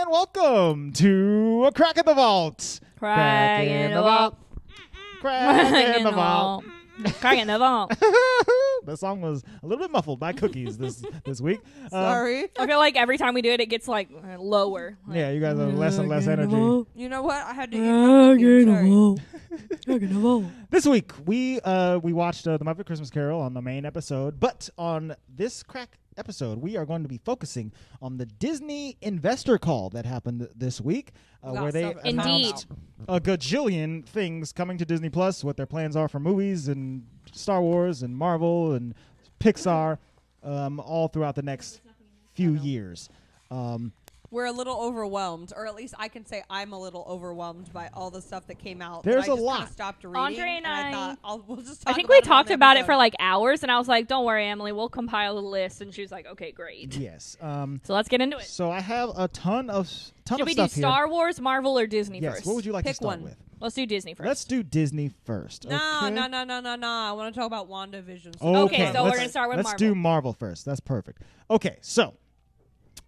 and welcome to A Crack in the Vault. Crack in the vault. Crack in the vault. Crack in the vault. The song was a little bit muffled by Cookies this week. Sorry. I feel like every time we do it, it gets like lower. Like, Yeah, you guys have less and less energy. You know what? I had to eat my cookie. Sorry. This week, we watched The Muppet Christmas Carol on the main episode, but on this Crack episode, we are going to be focusing on the Disney investor call that happened this week, where they announced a gajillion things coming to Disney Plus, what their plans are for movies and Star Wars and Marvel and Pixar, all throughout the next few years. We're a little overwhelmed, or at least I can say I'm a little overwhelmed by all the stuff that came out. There's I just a lot. kinda stopped reading, Andre and I thought we'll just talk I think about we it talked on about it episode. for like hours, and I was like, "Don't worry, Emily, we'll compile a list." And she was like, "Okay, great." Yes. So let's get into it. So I have a ton of Should stuff we do here. Star Wars, Marvel, or Disney Yes. first? What would you like to Pick start one. with? Let's do Disney first. Let's do Disney first. No. Okay? I want to talk about WandaVision. Okay, so we're let's- gonna start with Let's Marvel. do Marvel first. That's perfect. Okay, so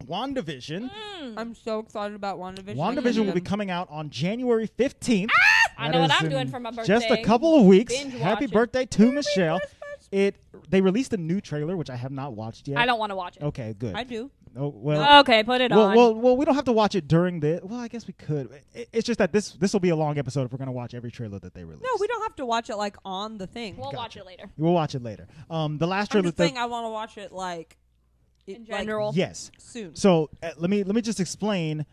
WandaVision. I'm so excited about WandaVision. WandaVision will be coming out on January 15th. I That know what is I'm in doing for my birthday. Just a couple of weeks. Binge Happy watching. birthday to Michelle. They released a new trailer, which I have not watched yet. I don't want to watch it. Okay, good. I do. Oh, well, Okay, put it on. well, we don't have to watch it during the. Well, I guess we could. It's just that this will be a long episode if we're going to watch every trailer that they release. No, we don't have to watch it like on the thing. we'll Gotcha. watch it later. We'll watch it later. The last I'm trailer. just saying I want to watch it like In general. Yes. soon. So let me just explain.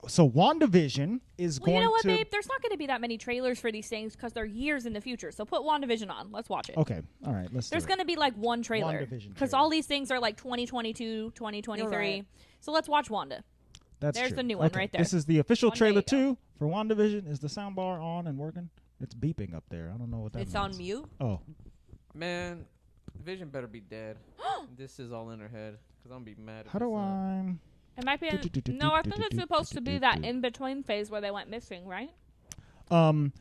So WandaVision is Well, going you know what, to. babe? There's not going to be that many trailers for these things because they're years in the future. So put WandaVision on. Let's watch it. Okay. All right. Let's. There's do it. going to be like one trailer WandaVision because trailer. all these things are like 2022, 2023. You're right. So let's watch Wanda. That's There's true. the new one Okay, right there. This is the official One trailer day ago. 2 for WandaVision. Is the soundbar on and working? It's beeping up there. I don't know what that It's means. on mute. Oh. Man, Vision better be dead. This is all in her head. Because I'm going to be mad if How do it's not. I? It might be. No, I think it's supposed to be that in between phase where they went missing, right?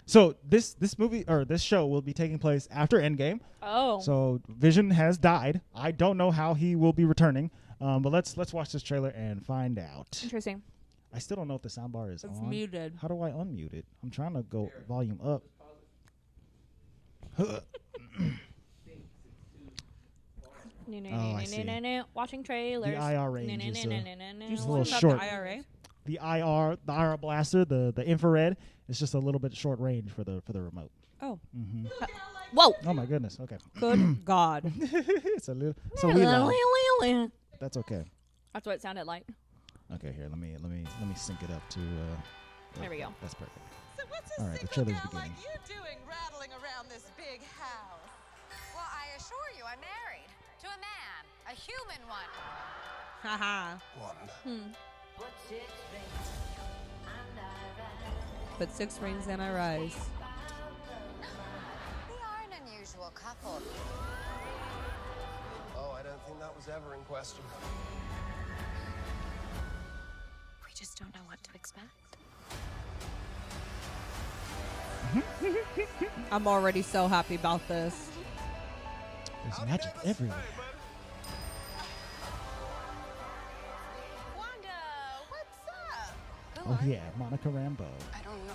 So this movie or this show will be taking place after Endgame. Oh. So Vision has died. I don't know how he will be returning. But let's watch this trailer and find out. Interesting. I still don't know if the soundbar is It's on. muted. How do I unmute it? I'm trying to go volume up. I see. Watching trailers. The IR range is, Just a little About short. The IRA. The IR blaster, the infrared, is just a little bit short range for the remote. Oh, Whoa. Oh my goodness. Okay. good God. It's a little. So we loud. That's okay. That's what it sounded like. Okay, here. Let me sync it up to. There we go. That's perfect. So what's a All right, the single trailer's gal beginning. like you doing rattling around this big house? Well, I assure you, I'm married to a man, a human one. Haha. But 6 rings and I rise. We are an unusual couple. Oh, I don't think that was ever in question. We just don't know what to expect. I'm already so happy about this. There's magic everywhere. Wanda, what's up? Oh yeah, Monica Rambeau. I don't know.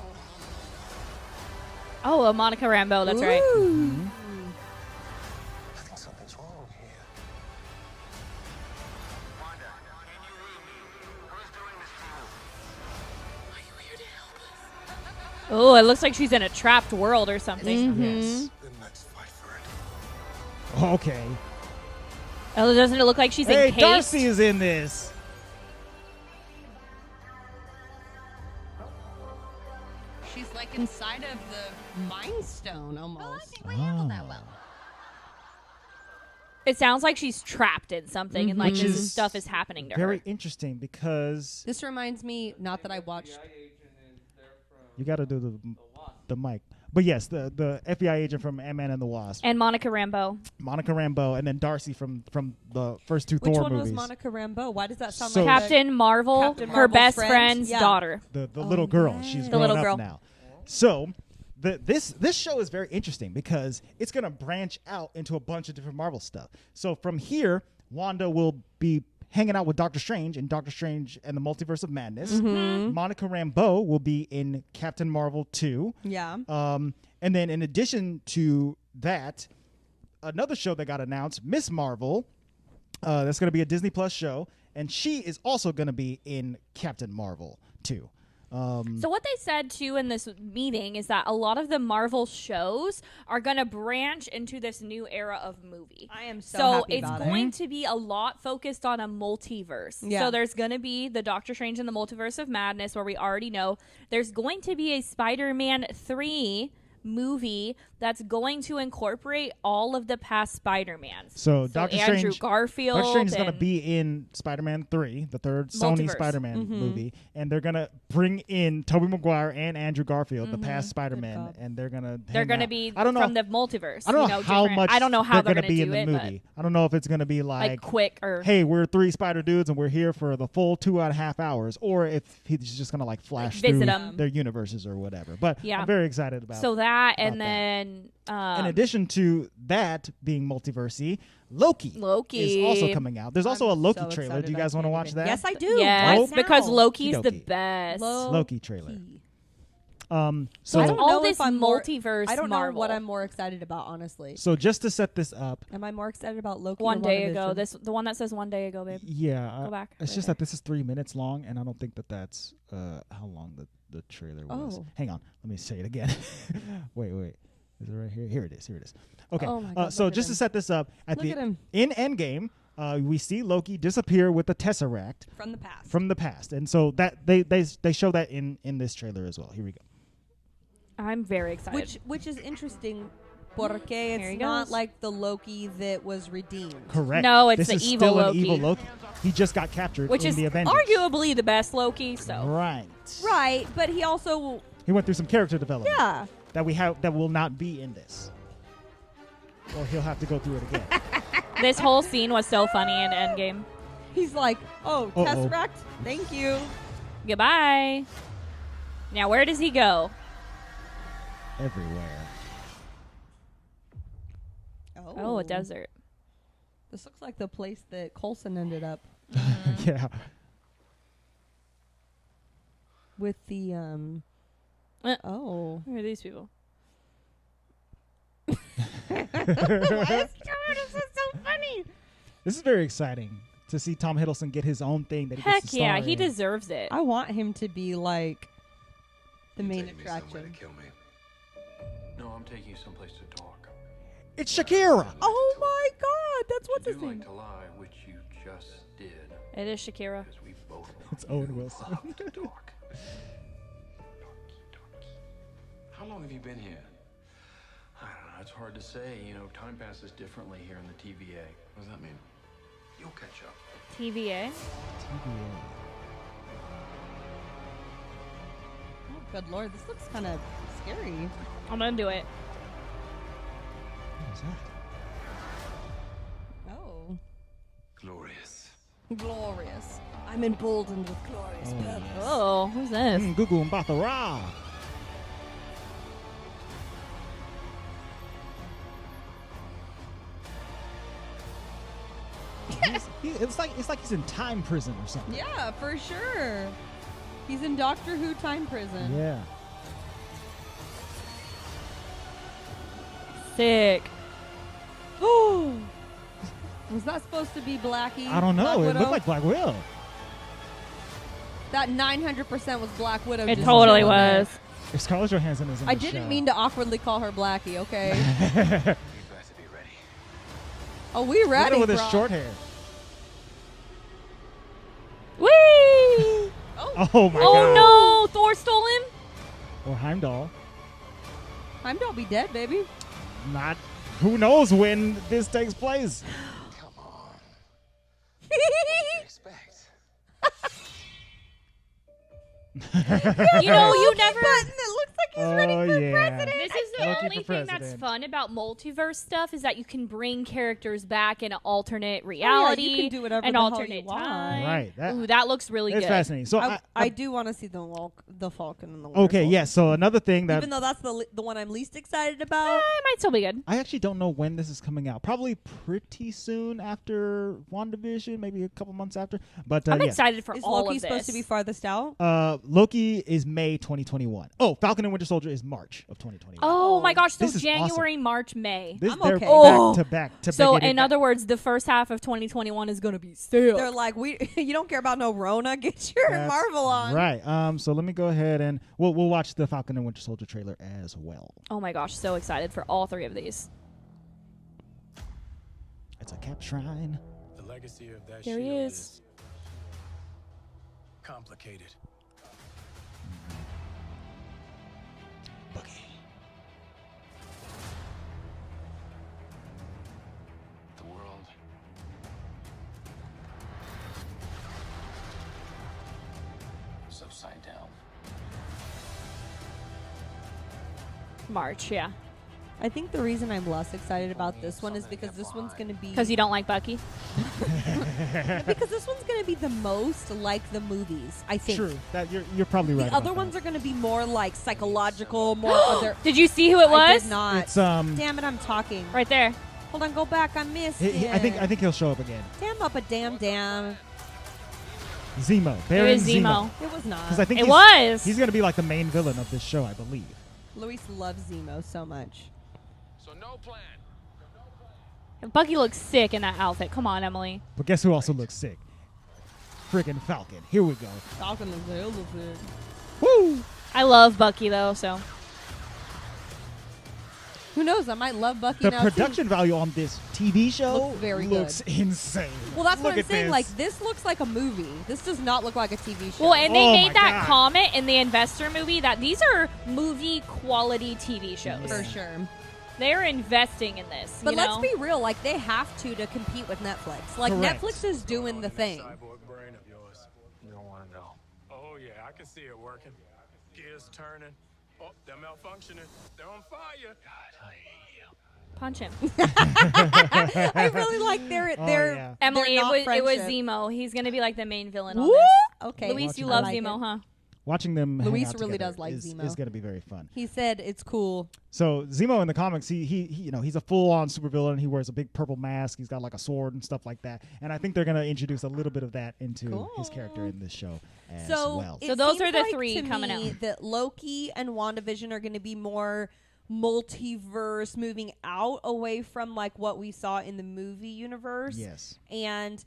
Oh, Monica Rambeau. That's right. Mm-hmm. I think something's wrong here. Wanda, can you read me? Who's doing this to you? Are you here to help us? Oh, it looks like she's in a trapped world or something. Yes. Then let's fight for it. Okay. Oh, doesn't it look like she's Hey, encased? Darcy is in this. She's like inside of the Mind Stone almost. We handled that well. It sounds like she's trapped in something and like Which this is stuff is happening to Very her. interesting because This reminds me, not that I watched. FBI agent is there from you got to do the Wasp. the mic. But yes, the FBI agent from Ant-Man and the Wasp, And Monica Rambeau. Monica Rambeau, and then Darcy from the first 2 Which Thor one movies. was Monica Rambeau? Why does that sound So- like Captain Marvel, Captain her Marvel's best friend? friend's Yeah. daughter. The little girl. She's The grown little up girl. now. So this show is very interesting because it's going to branch out into a bunch of different Marvel stuff. So from here, Wanda will be hanging out with Doctor Strange in Doctor Strange and the Multiverse of Madness. Mm-hmm. Monica Rambeau will be in Captain Marvel 2. Yeah. And then in addition to that, another show that got announced, Miss Marvel, that's going to be a Disney Plus show, and she is also going to be in Captain Marvel 2. So what they said too in this meeting is that a lot of the Marvel shows are going to branch into this new era of movie. I am so happy it's about going to be a lot focused on a multiverse. Yeah. So there's going to be the Doctor Strange and the Multiverse of Madness, where we already know there's going to be a Spider-Man 3 movie that's going to incorporate all of the past Spider-Mans. So Doctor Andrew Strange, Garfield. Doctor Strange is going to and- be in Spider-Man 3, the third Sony Multiverse. Spider-Man Mm-hmm. movie, and they're going to bring in Tobey Maguire and Andrew Garfield, the past Spider-Man, God. and they're going to They're going to be I don't know, from the multiverse. I don't know how different- much I don't know how they're going to be in do the it, movie. I don't know if it's going to be like quick or hey, we're 3 Spider dudes and we're here for the full 2.5 hours, or if he's just going to like flash visit through 'em. their universes or whatever. But Yeah. I'm very excited about so that, and about then in addition to that being multiversey, Loki is also coming out. There's also a Loki so trailer. excited Do you guys about want to watch Candyman. that? Yes, I do. yes, Right because now. Loki's the Okie dokie. best. Loki trailer. Loki. So I don't all know this if I'm more- multiverse I don't know Marvel. what I'm more excited about, honestly. So just to set this up, Am I more excited about Loki? One or day ago, WandaVision? the one that says one day ago, babe. yeah, Go back it's right just there. that this is 3 minutes long, and I don't think that that's how long the trailer was. Oh. Hang on, let me say it again. wait, is it right here? Here it is. Okay, Oh my God, so look at just to him. set this up, Look at him. in Endgame, we see Loki disappear with the Tesseract From the past. from the past, and so that they show that in this trailer as well. Here we go. I'm very excited. Which is interesting, porque Here he it's not goes. like the Loki that was redeemed. Correct. No, it's this the is evil still Loki. an evil Loki. He just got captured which in is the Avengers. arguably the best Loki. So Right. Right, but he also He went through some character development. yeah. That will not be in this. Or he'll have to go through it again. this whole scene was so funny in Endgame. He's like, oh, Uh-oh. Tesseract, thank you. Goodbye. Now where does he go? Everywhere. Oh, a desert. This looks like the place that Coulson ended up Yeah. with the oh. Who are these people? This is very exciting to see Tom Hiddleston get his own thing that he Heck gets to yeah, star he in. deserves it. I want him to be like the main Take me somewhere attraction. to kill me. No, I'm taking you someplace to talk. It's Shakira. Oh my god, that's what's you his do name. like to lie, which you just did. It is Shakira. Because we both know It's Owen you Wilson. love to talk. How long have you been here? I don't know. It's hard to say. You know, time passes differently here in the TVA. What does that mean? You'll catch up. TVA. Oh, good lord, this looks kind of scary. I'm gonna do it. What is that? Oh, Glorious. glorious. I'm emboldened with glorious Oh, purpose. yes. Oh, who's this? Gugu Mbatha-Raw. It's like he's in time prison or something. Yeah, for sure. He's in Doctor Who time prison. Yeah. Sick. Oh, was that supposed to be Blackie? I don't know. Black It Widow? looked like Black Widow. That 900% was Black Widow. It just totally chilling there. was. If Scarlett Johansson is in I the didn't show. mean to awkwardly call her Blackie, okay? You better be ready. Oh, we Look at ready, her with bro. his short hair. Whee! Oh my god. Oh no! Thor stole him. Or Heimdall. Heimdall be dead, baby. Not. Who knows when this takes place? Come on. What do you expect? You know, you never. Button that looks like Oh yeah. This is the Loki only for thing that's president. fun about multiverse stuff is that you can bring characters back in an alternate Oh, yeah, reality, you can do whatever an the hell you alternate want. time. Right. Ooh, that looks really It's good. fascinating. So I do want to see the Falcon and the Winter okay, Soldier. yes. So another thing that Even though that's the one I'm least excited about. It might still be good. I actually don't know when this is coming out. Probably pretty soon after WandaVision, maybe a couple months after. But I'm yeah. excited for Is all Loki of this. supposed to be farthest out? Loki is May 2021. Oh, Falcon and Winter Soldier is March of 2021. Oh my gosh! So This is January, March, May. This, I'm they're okay. Oh. back to back to So back. in other words, the first half of 2021 is going to be sick. They're like, you don't care about no Rona. Get your That's Marvel on. Right. So let me go ahead and we'll watch the Falcon and Winter Soldier trailer as well. Oh my gosh! So excited for all three of these. It's a cap shrine. The legacy of that There he shield is. complicated. Bucky. The world. Is upside down. March, yeah. I think the reason I'm less excited about this one is because this one's going to be Because you don't like Bucky. because this one's going to be the most like the movies. I think. True. That you're probably right. The other about ones that. are going to be more like psychological, more other. Did you see who it I was? did not. It's Damn it! I'm talking. Right there. Hold on, go back. I missed I think it. he'll show up again. Damn up a damn. Zemo. It Baron was Zemo. It was not. Because I think It was. he's going to be like the main villain of this show, I believe. Luis loves Zemo so much. So no plan. Bucky looks sick in that outfit. Come on, Emily. But guess who also looks sick? Freaking Falcon. Here we go. Falcon is the elephant. Woo! I love Bucky though, so Who knows? I might love Bucky The now production value on this TV show Looks very looks insane. too. Well, that's Look what I'm at saying. this. Like this looks like a movie. This does not look like a TV show. well, and they Oh made my that God. comment in the investor movie that these are movie quality TV shows. for sure. They're investing in this. But you let's know? be real. Like they have to compete with Netflix. Like Correct. Netflix is doing the thing. Cyborg brain of yours. You don't want to know. Oh yeah, I can see it working. Gears turning. Oh, they're malfunctioning. They're on fire. God, I hate you. punch him. I really like their yeah. Emily, their it was not-friendship. Zemo. He's gonna be like the main villain on Woo! this. Okay, Luis, you I love like Zemo, it. huh? Watching them hang Luis out really together does like is Zemo. going to be very fun. He said it's cool. So Zemo in the comics, he he's a full-on supervillain. He wears a big purple mask. He's got like a sword and stuff like that. And I think they're going to introduce a little bit of that into his character in this show as So, well. it So those seems are the like three to coming me out. That Loki and WandaVision are going to be more multiverse, moving out away from like what we saw in the movie universe. Yes. And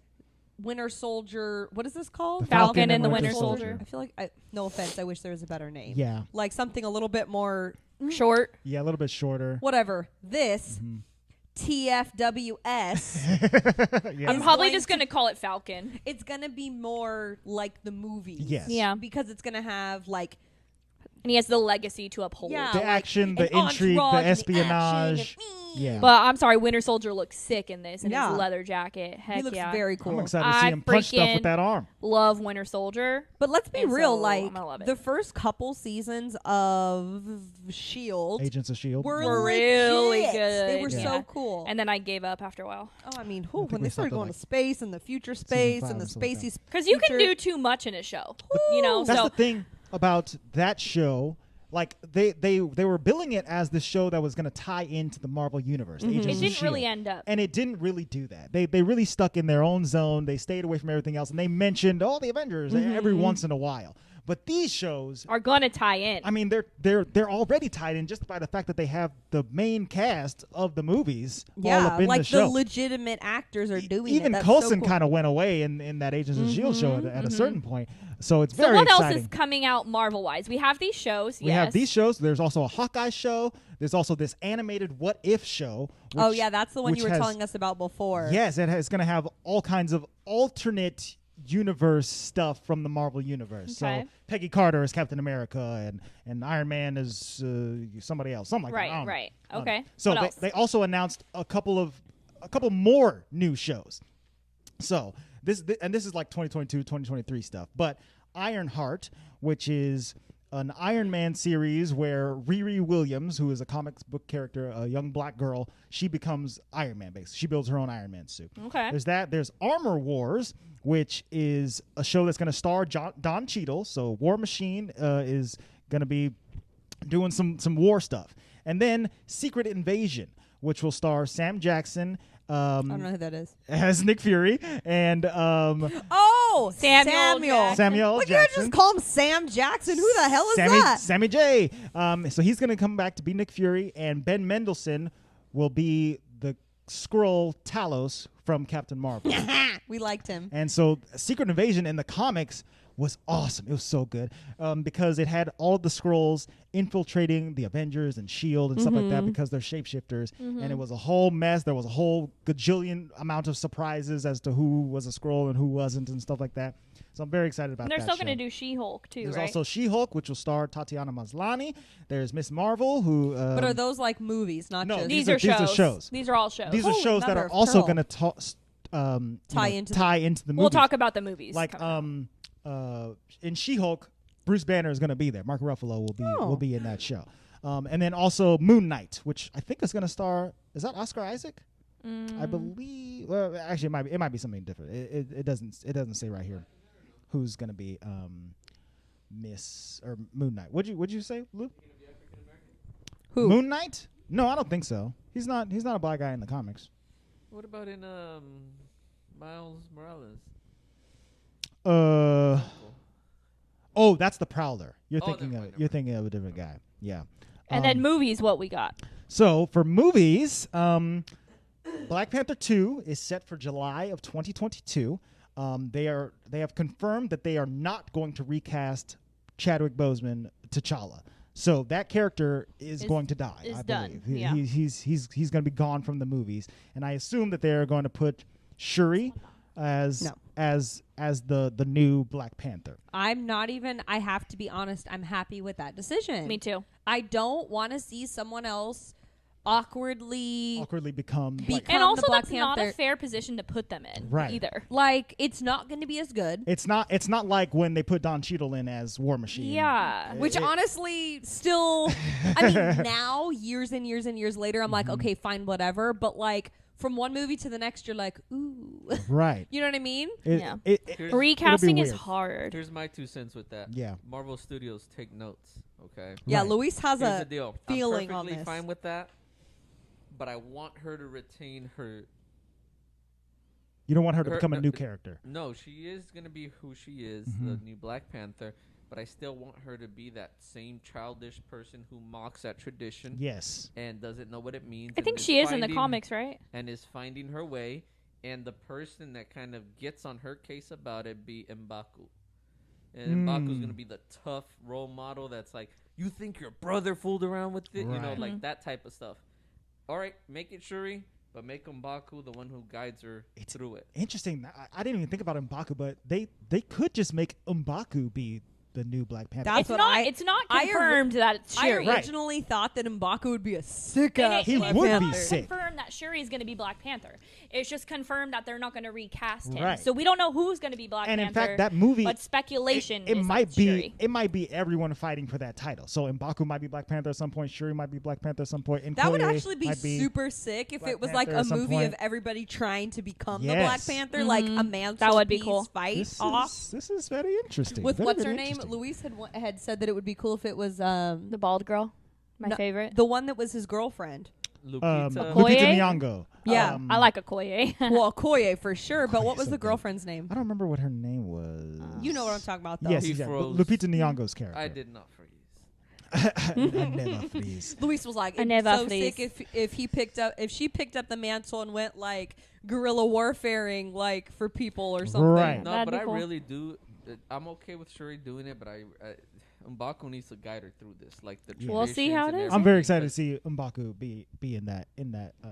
Winter Soldier, what is this called? The Falcon and the Winter Soldier. I feel like, no offense, I wish there was a better name. Yeah. Like something a little bit more, Short. Yeah, a little bit shorter. whatever. This, TFWS, Yeah. I'm Is probably going just gonna call it Falcon. it's going to be more like the movies. Yes. Yeah. Because it's going to have like, And he has the legacy to uphold. yeah, The like action, the an intrigue, the entourage and espionage. action and- Yeah. But I'm sorry, Winter Soldier looks sick in this in Yeah. his leather jacket. Heck He looks yeah. very I'm cool. excited to see I him punch stuff freaking with that arm. Love Winter Soldier. But let's be And real, so like I'm gonna love it. the first couple seasons of Shield Agents of S.H.I.E.L.D. Were really legit. good. They were Yeah. so cool. And then I gave up after a while. oh, I mean, think when we they stopped started at, going like, to space and the future space five and the or something like spacey, Because you can future- do too much in a show. You know, That's so the thing about that show. Like they were billing it as the show that was going to tie into the Marvel universe. Agents it of didn't really S.H.I.E.L.D. end up. And it didn't really do that. They really stuck in their own zone. They stayed away from everything else, and they mentioned all the Avengers every once in a while. But these shows, Are gonna tie in. I mean, they're already tied in just by the fact that they have the main cast of the movies all yeah, up in like the show. legitimate actors are doing Even it. That's Coulson so cool. kind of went away in that Agents of S.H.I.E.L.D. show at a certain point. So it's so very what exciting. else is coming out Marvel wise? We have these shows. We have these shows. There's also a Hawkeye show. There's also this animated What If show. Oh which- yeah, that's the one which you were has- telling us about before. Yes, it's going to have all kinds of alternate universe stuff from the Marvel universe. Okay. So Peggy Carter is Captain America, and Iron Man is somebody else, something like that. I don't know. Right. I don't Okay. know. So What else? they also announced a couple more new shows. So this is like 2022, 2023 stuff. But Ironheart, which is an Iron Man series where Riri Williams, who is a comics book character, a young black girl, she becomes Iron Man. Basically, she builds her own Iron Man suit. Okay. There's that. There's Armor Wars, which is a show that's going to star Don Cheadle. So War Machine is going to be doing some war stuff. And then Secret Invasion, which will star Sam Jackson. I don't know who that is. As Nick Fury and Oh, Samuel Samuel Look, you Jackson. just call him Sam Jackson. Who the hell is Sammy, that? Sammy J. So he's going to come back to be Nick Fury, and Ben Mendelsohn will be the Skrull Talos from Captain Marvel. We liked him. And so Secret Invasion in the comics was awesome. It was so good because it had all the Skrulls infiltrating the Avengers and S.H.I.E.L.D. and stuff like that because they're shapeshifters. And it was a whole mess. There was a whole gajillion amount of surprises as to who was a Skrull and who wasn't and stuff like that. So I'm very excited about And they're that still show. going to do She-Hulk, too, There's right? also She-Hulk, which will star Tatiana Maslany. There's Miss Marvel, who... But are those like movies, not no, just... These are shows. shows. These are all shows. These are Holy shows that mother are of also pearl. going to Tie into the- the movies. We'll talk about the movies. Like coming in She-Hulk, Bruce Banner is going to be there. Mark Ruffalo will be in that show. And then also Moon Knight, which I think is going to star. Is that Oscar Isaac? I believe. Well, actually, it might be something different. It doesn't say right here who's going to be Miss or Moon Knight. Would you say, Luke? Who? Moon Knight? No, I don't think so. He's not a black guy in the comics. What about in Miles Morales? Oh, that's the Prowler. You're Oh, thinking never of mind, you're thinking of a different guy. Yeah. and then movies, what we got. So for movies, Black Panther 2 is set for July of 2022. They have confirmed that they are not going to recast Chadwick Boseman T'Challa. So that character is going to die. is I done, believe. yeah. He's going to be gone from the movies, and I assume that they are going to put Shuri as the new Black Panther. I'm not even... I have to be honest. I'm happy with that decision. Me too. I don't want to see someone else awkwardly become Become And the also, Black that's not a Panther. fair position to put them in Right. either. like it's not going to be as good. It's not like when they put Don Cheadle in as War Machine. Yeah. Which honestly, still, I mean, now years and years and years later, I'm like, okay, fine, whatever. But like from one movie to the next, you're like, ooh, Right. you know what I mean? Yeah. Here's- Recasting is weird. hard. Here's my 2 cents with that. Yeah. Marvel Studios, take notes, okay? Yeah, Right. Luis has Here's the a deal. feeling I'm on perfectly this. fine with that, but I want her to retain her. You don't want her to Her- become a no, new character. No, she is gonna be who she is, the new Black Panther. But I still want her to be that same childish person who mocks at tradition Yes. and doesn't know what it means. I and think she is in the finding- comics, right? and is finding her way. And the person that kind of gets on her case about it be M'Baku. And M'Baku's going to be the tough role model that's like, you think your brother fooled around with it? You know, Right. like that type of stuff. All right, make it Shuri, but make M'Baku the one who guides her through it. Interesting. I didn't even think about M'Baku, but they could just make M'Baku be the new Black Panther. That's It's what not. I- It's not I confirmed that it's I Shuri. originally thought that M'Baku would be a sick And ass He Black would be Panther. sick. confirmed that Shuri is going to be Black Panther. It's just confirmed that they're not going to recast him. Right. So we don't know who's going to be Black And in Panther. fact, that movie, but speculation it is might that be Shuri. it might be everyone fighting for that title. So M'Baku might be Black Panther at some point. Shuri might be Black Panther at some point. And That would Koye actually be might super sick if Black it was Panther like a at some movie of point. everybody trying to become the Yes. Black Panther, like a man That would be cool. fight This off. this is very interesting. With Very, what's very her name? interesting. Luis had said that it would be cool if it was The bald girl, my no, favorite. the one that was his girlfriend. Lupita. Okoye? Lupita Nyong'o. Yeah. I like Okoye. Well, Okoye for sure, but what Okoye's was so the good. girlfriend's name? I don't remember what her name was. You know what I'm talking about, though. Yes, He yeah. froze. Lupita Nyong'o's character. I did not freeze. I never freeze. Luis was like, I it'd be never so freeze. sick if she picked up the mantle and went like guerrilla warfaring like for people or something. Right. No, That'd but be I cool. really do. I'm okay with Shuri doing it, but M'Baku needs to guide her through this, like the. We'll see how it is. I'm very excited to see M'Baku be in that.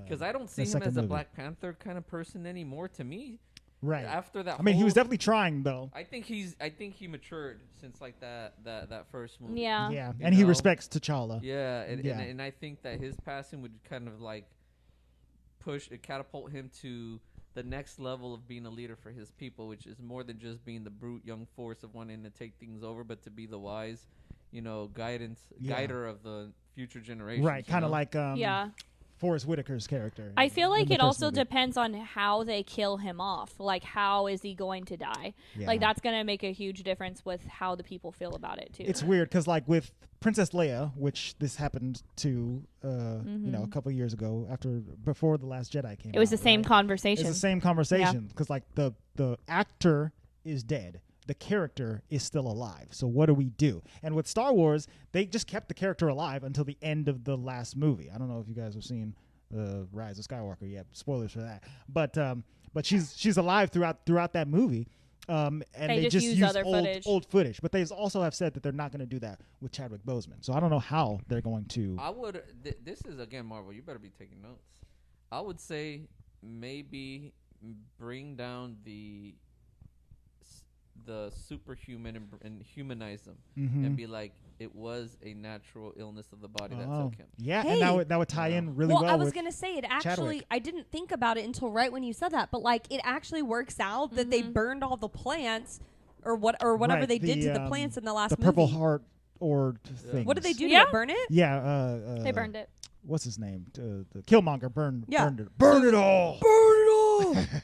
Because I don't see the him second as a movie. Black Panther kind of person anymore. To me, Right. after that, I mean, he was whole- definitely trying though. I think he matured since like that first movie. Yeah. Yeah, You and he know? respects T'Challa. Yeah, and, Yeah. And I think that his passing would kind of like catapult him to the next level of being a leader for his people, which is more than just being the brute young force of wanting to take things over, but to be the wise, guider of the future generation. Right, kind of like yeah. Forrest Whitaker's character. I feel like in the it first also movie. depends on how they kill him off. Like, how is he going to die? Yeah. Like, that's going to make a huge difference with how the people feel about it, too. It's weird because, like, with Princess Leia, which this happened to, a couple years ago, before The Last Jedi came out. It was the same right? conversation. It's the same conversation because, like, the actor is dead. The character is still alive. So what do we do? And with Star Wars, they just kept the character alive until the end of the last movie. I don't know if you guys have seen Rise of Skywalker yet. Spoilers for that. But she's alive throughout that movie. And they just use other old footage. But they also have said that they're not going to do that with Chadwick Boseman. So I don't know how they're going to. I would. This is again Marvel. You better be taking notes. I would say maybe bring down the superhuman and humanize them and be like, it was a natural illness of the body that took him. Yeah, Hey. and that would tie in really well. I was with gonna say it actually. Chadwick. I didn't think about it until right when you said that, but like it actually works out that they burned all the plants or whatever Right, they did to the the, plants in the last the movie. Purple Heart or things. What did they do Yeah. to it? Burn it? Yeah, they burned it. what's his name? The Killmonger burned it. Burn it all.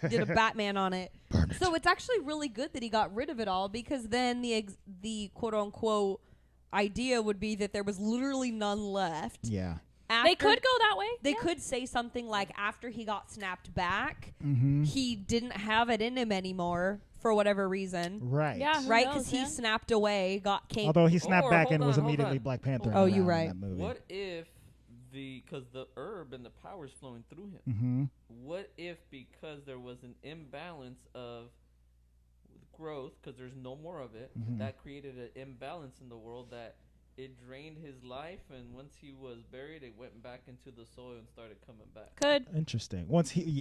Did a Batman on it. So it's actually really good that he got rid of it all because then the quote unquote idea would be that there was literally none left. Yeah. They could go that way. They could say something like after he got snapped back, Mm-hmm. he didn't have it in him anymore for whatever reason. Right. Yeah. who Right? knows, Because he yeah. snapped away, came. Although he snapped Or, back hold and was on, hold immediately on. Black Panther. Oh, in you're that right. movie. What if because the herb and the power's flowing through him? Mm-hmm. What if because there was an imbalance of growth, because there's no more of it, that created an imbalance in the world that it drained his life, and once he was buried, it went back into the soil and started coming back. Could. Interesting.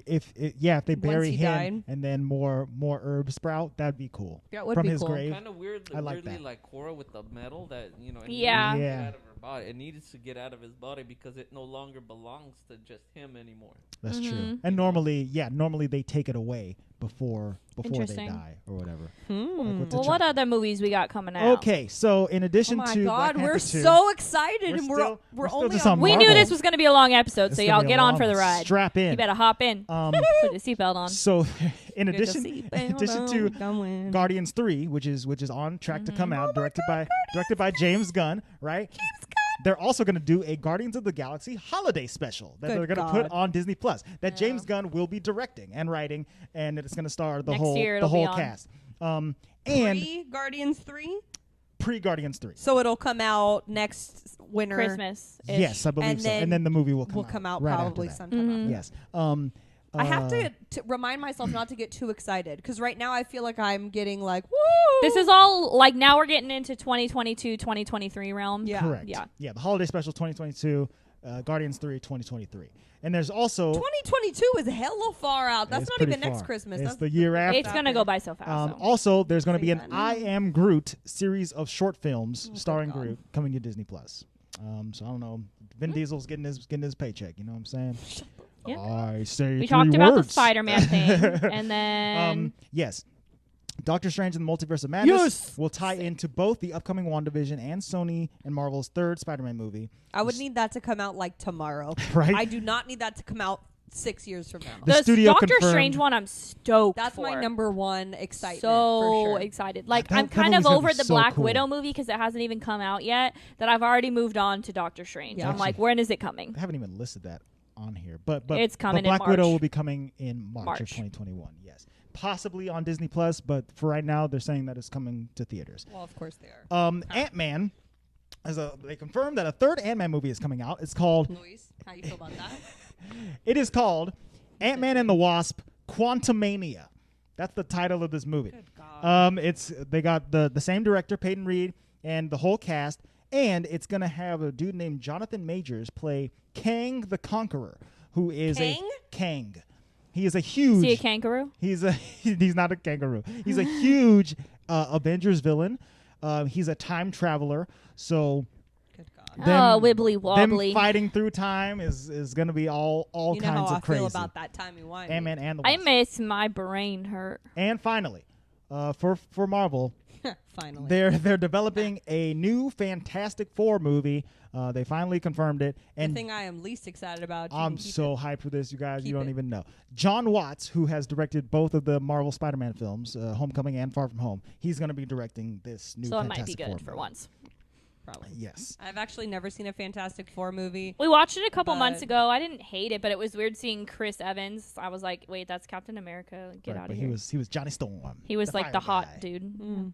If they bury he him died. and then more herbs sprout, that'd be cool. That would From be his cool. grave. Kind of weirdly, I like that. like Korra with the metal that it Yeah. needed to Yeah. get out of her body. It needed to get out of his body because it no longer belongs to just him anymore. That's true. And normally they take it away before they Interesting. die or whatever. Hmm. Like Well, what other movies we got coming out? Okay, so in Oh addition my to God, Black Panther we're 2, so excited, and we're we're still only just on on We Marvel. knew this was going to be a long episode, It's so gonna y'all be a get on long for the one. ride. Strap in. You better hop in. Um, Put your seatbelt on. so in Get your addition seatbelt to on, going. Guardians 3, which is on track to come out, directed by James Gunn, right? They're also going to do a Guardians of the Galaxy holiday special that Good they're going to put God. on Disney Plus that James Gunn will be directing and writing, and it's going to star the Next whole year the it'll whole be on. cast. And Guardians 3, pre-Guardians 3. so it'll come out next winter. Christmas. Yes, I believe And so. And then the movie will come out right probably after that. sometime. after. Yes. I have to remind myself not to get too excited because right now I feel like I'm getting like, woo! This is all like now we're getting into 2022, 2023 realm. Yeah. Correct. Yeah. Yeah, the holiday special 2022, Guardians 3 2023. And there's also 2022 is hella far out. That's It's not pretty even next far. Christmas. It's That's the year after. It's gonna go by so fast. so. Also, there's going to be an Pretty I bad. Am Groot series of short films starring God. Groot coming to Disney Plus. So I don't know. Vin Diesel's getting his paycheck. You know what I'm saying? Yeah. I say We 3 talked about the words. Spider-Man thing, and then Yes. Doctor Strange and the Multiverse of Madness Yes! will tie into both the upcoming WandaVision and Sony and Marvel's third Spider-Man movie. I would need that to come out like tomorrow. Right? I do not need that to come out 6 years from now. The the studio Doctor confirmed- Strange one, I'm stoked. That's for. my number one excitement. So for sure. excited. Like That- I'm that kind of movie's gonna over be the so Black cool. Widow movie because it hasn't even come out yet. That I've already moved on to Doctor Strange. Yeah. I'm like, when is it coming? I haven't even listed that on here, but It's coming but in Black Widow March. will be coming in March of 2021. Yes, possibly on Disney Plus, but for right now, they're saying that it's coming to theaters. Well, of course they are. Ant-Man, they confirmed that a third Ant-Man movie is coming out. It's called. Luis, how you feel about that? It is called Ant-Man and the Wasp: Quantumania. That's the title of this movie. Good God. They got the same director, Peyton Reed, and the whole cast, and it's gonna have a dude named Jonathan Majors play Kang the Conqueror, who is Kang? a Kang. He is a huge. See a kangaroo? He's not a kangaroo. He's a huge Avengers villain. He's a time traveler. So Good God. Oh, wibbly them wobbly. fighting through time is gonna be all You know kinds how of I crazy. feel about that timey-wimey. Ant-Man and the I Wasp. miss my brain hurt. And finally, for Marvel. Finally. They're developing a new Fantastic Four movie. They finally confirmed it. The And thing I am least excited about. I'm so hyped for this, you guys. You Keep don't it. even know. John Watts, who has directed both of the Marvel Spider-Man films, Homecoming and Far From Home, he's going to be directing this new So it Fantastic might be Four good for movie. once. Probably. Yes. I've actually never seen a Fantastic Four movie. We watched it a couple months But- ago. I didn't hate it, but it was weird seeing Chris Evans. I was like, wait, that's Captain America. Get Right, out but of here. he was Johnny Storm. He was like fire the hot guy. dude. Mm.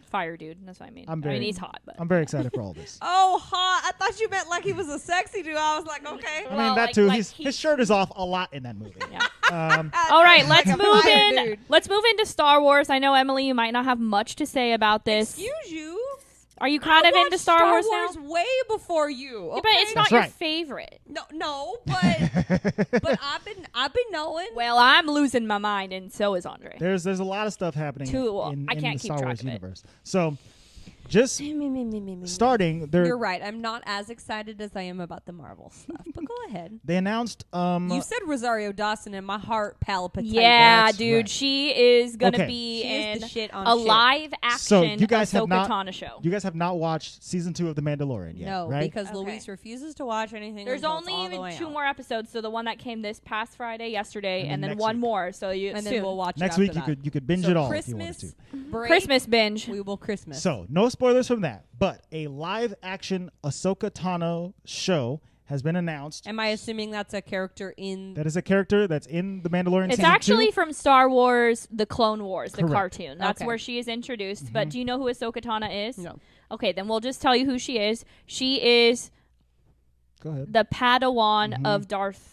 Fire dude. That's what I mean. I'm I mean, very- he's hot, but I'm very excited for all this. Oh, hot! I thought you meant like he was a sexy dude. I was like, okay. I mean, Well, that like- too. like His shirt is off a lot in that movie. Yeah. Um, All right, let's Like a move fire in. dude. Let's move into Star Wars. I know, Emily, you might not have much to say about this. Excuse you. Are you kind I of into watched Star Wars Wars now? way before you. Okay? Yeah, but it's not That's your right. favorite. No, but I've been knowing. Well, I'm losing my mind, and so is Andre. there's a lot of stuff happening in I can't the keep Star track Wars of it. universe. So, just starting, You're right. I'm not as excited as I am about the Marvel stuff. But go ahead. they announced. You said Rosario Dawson, and my heart palpitated. Yeah, That's dude, right. she is gonna Okay. be She is in the shit on a shit. live action So you guys have Ahsoka not. Tano show. You guys have not watched season 2 of The Mandalorian yet, No, right? because Okay. Luis refuses to watch anything. There's until it's only all the even way 2 out. more episodes, so the one that came this past Friday, yesterday, And and then then next one week. more. So you and soon. then we'll watch Next it week after you that. could binge So it all Christmas if you wanted to. break, Christmas binge. We will Christmas. So no spoilers from that, but a live action Ahsoka Tano show has been announced. am I assuming that's a character in? That is a character that's in The Mandalorian It's season actually 2. from Star Wars: The Clone Wars, the Correct. cartoon. That's Okay. where she is introduced. But do you know who Ahsoka Tano is? No. Okay, then we'll just tell you who she is. She is Go ahead. the Padawan of Darth.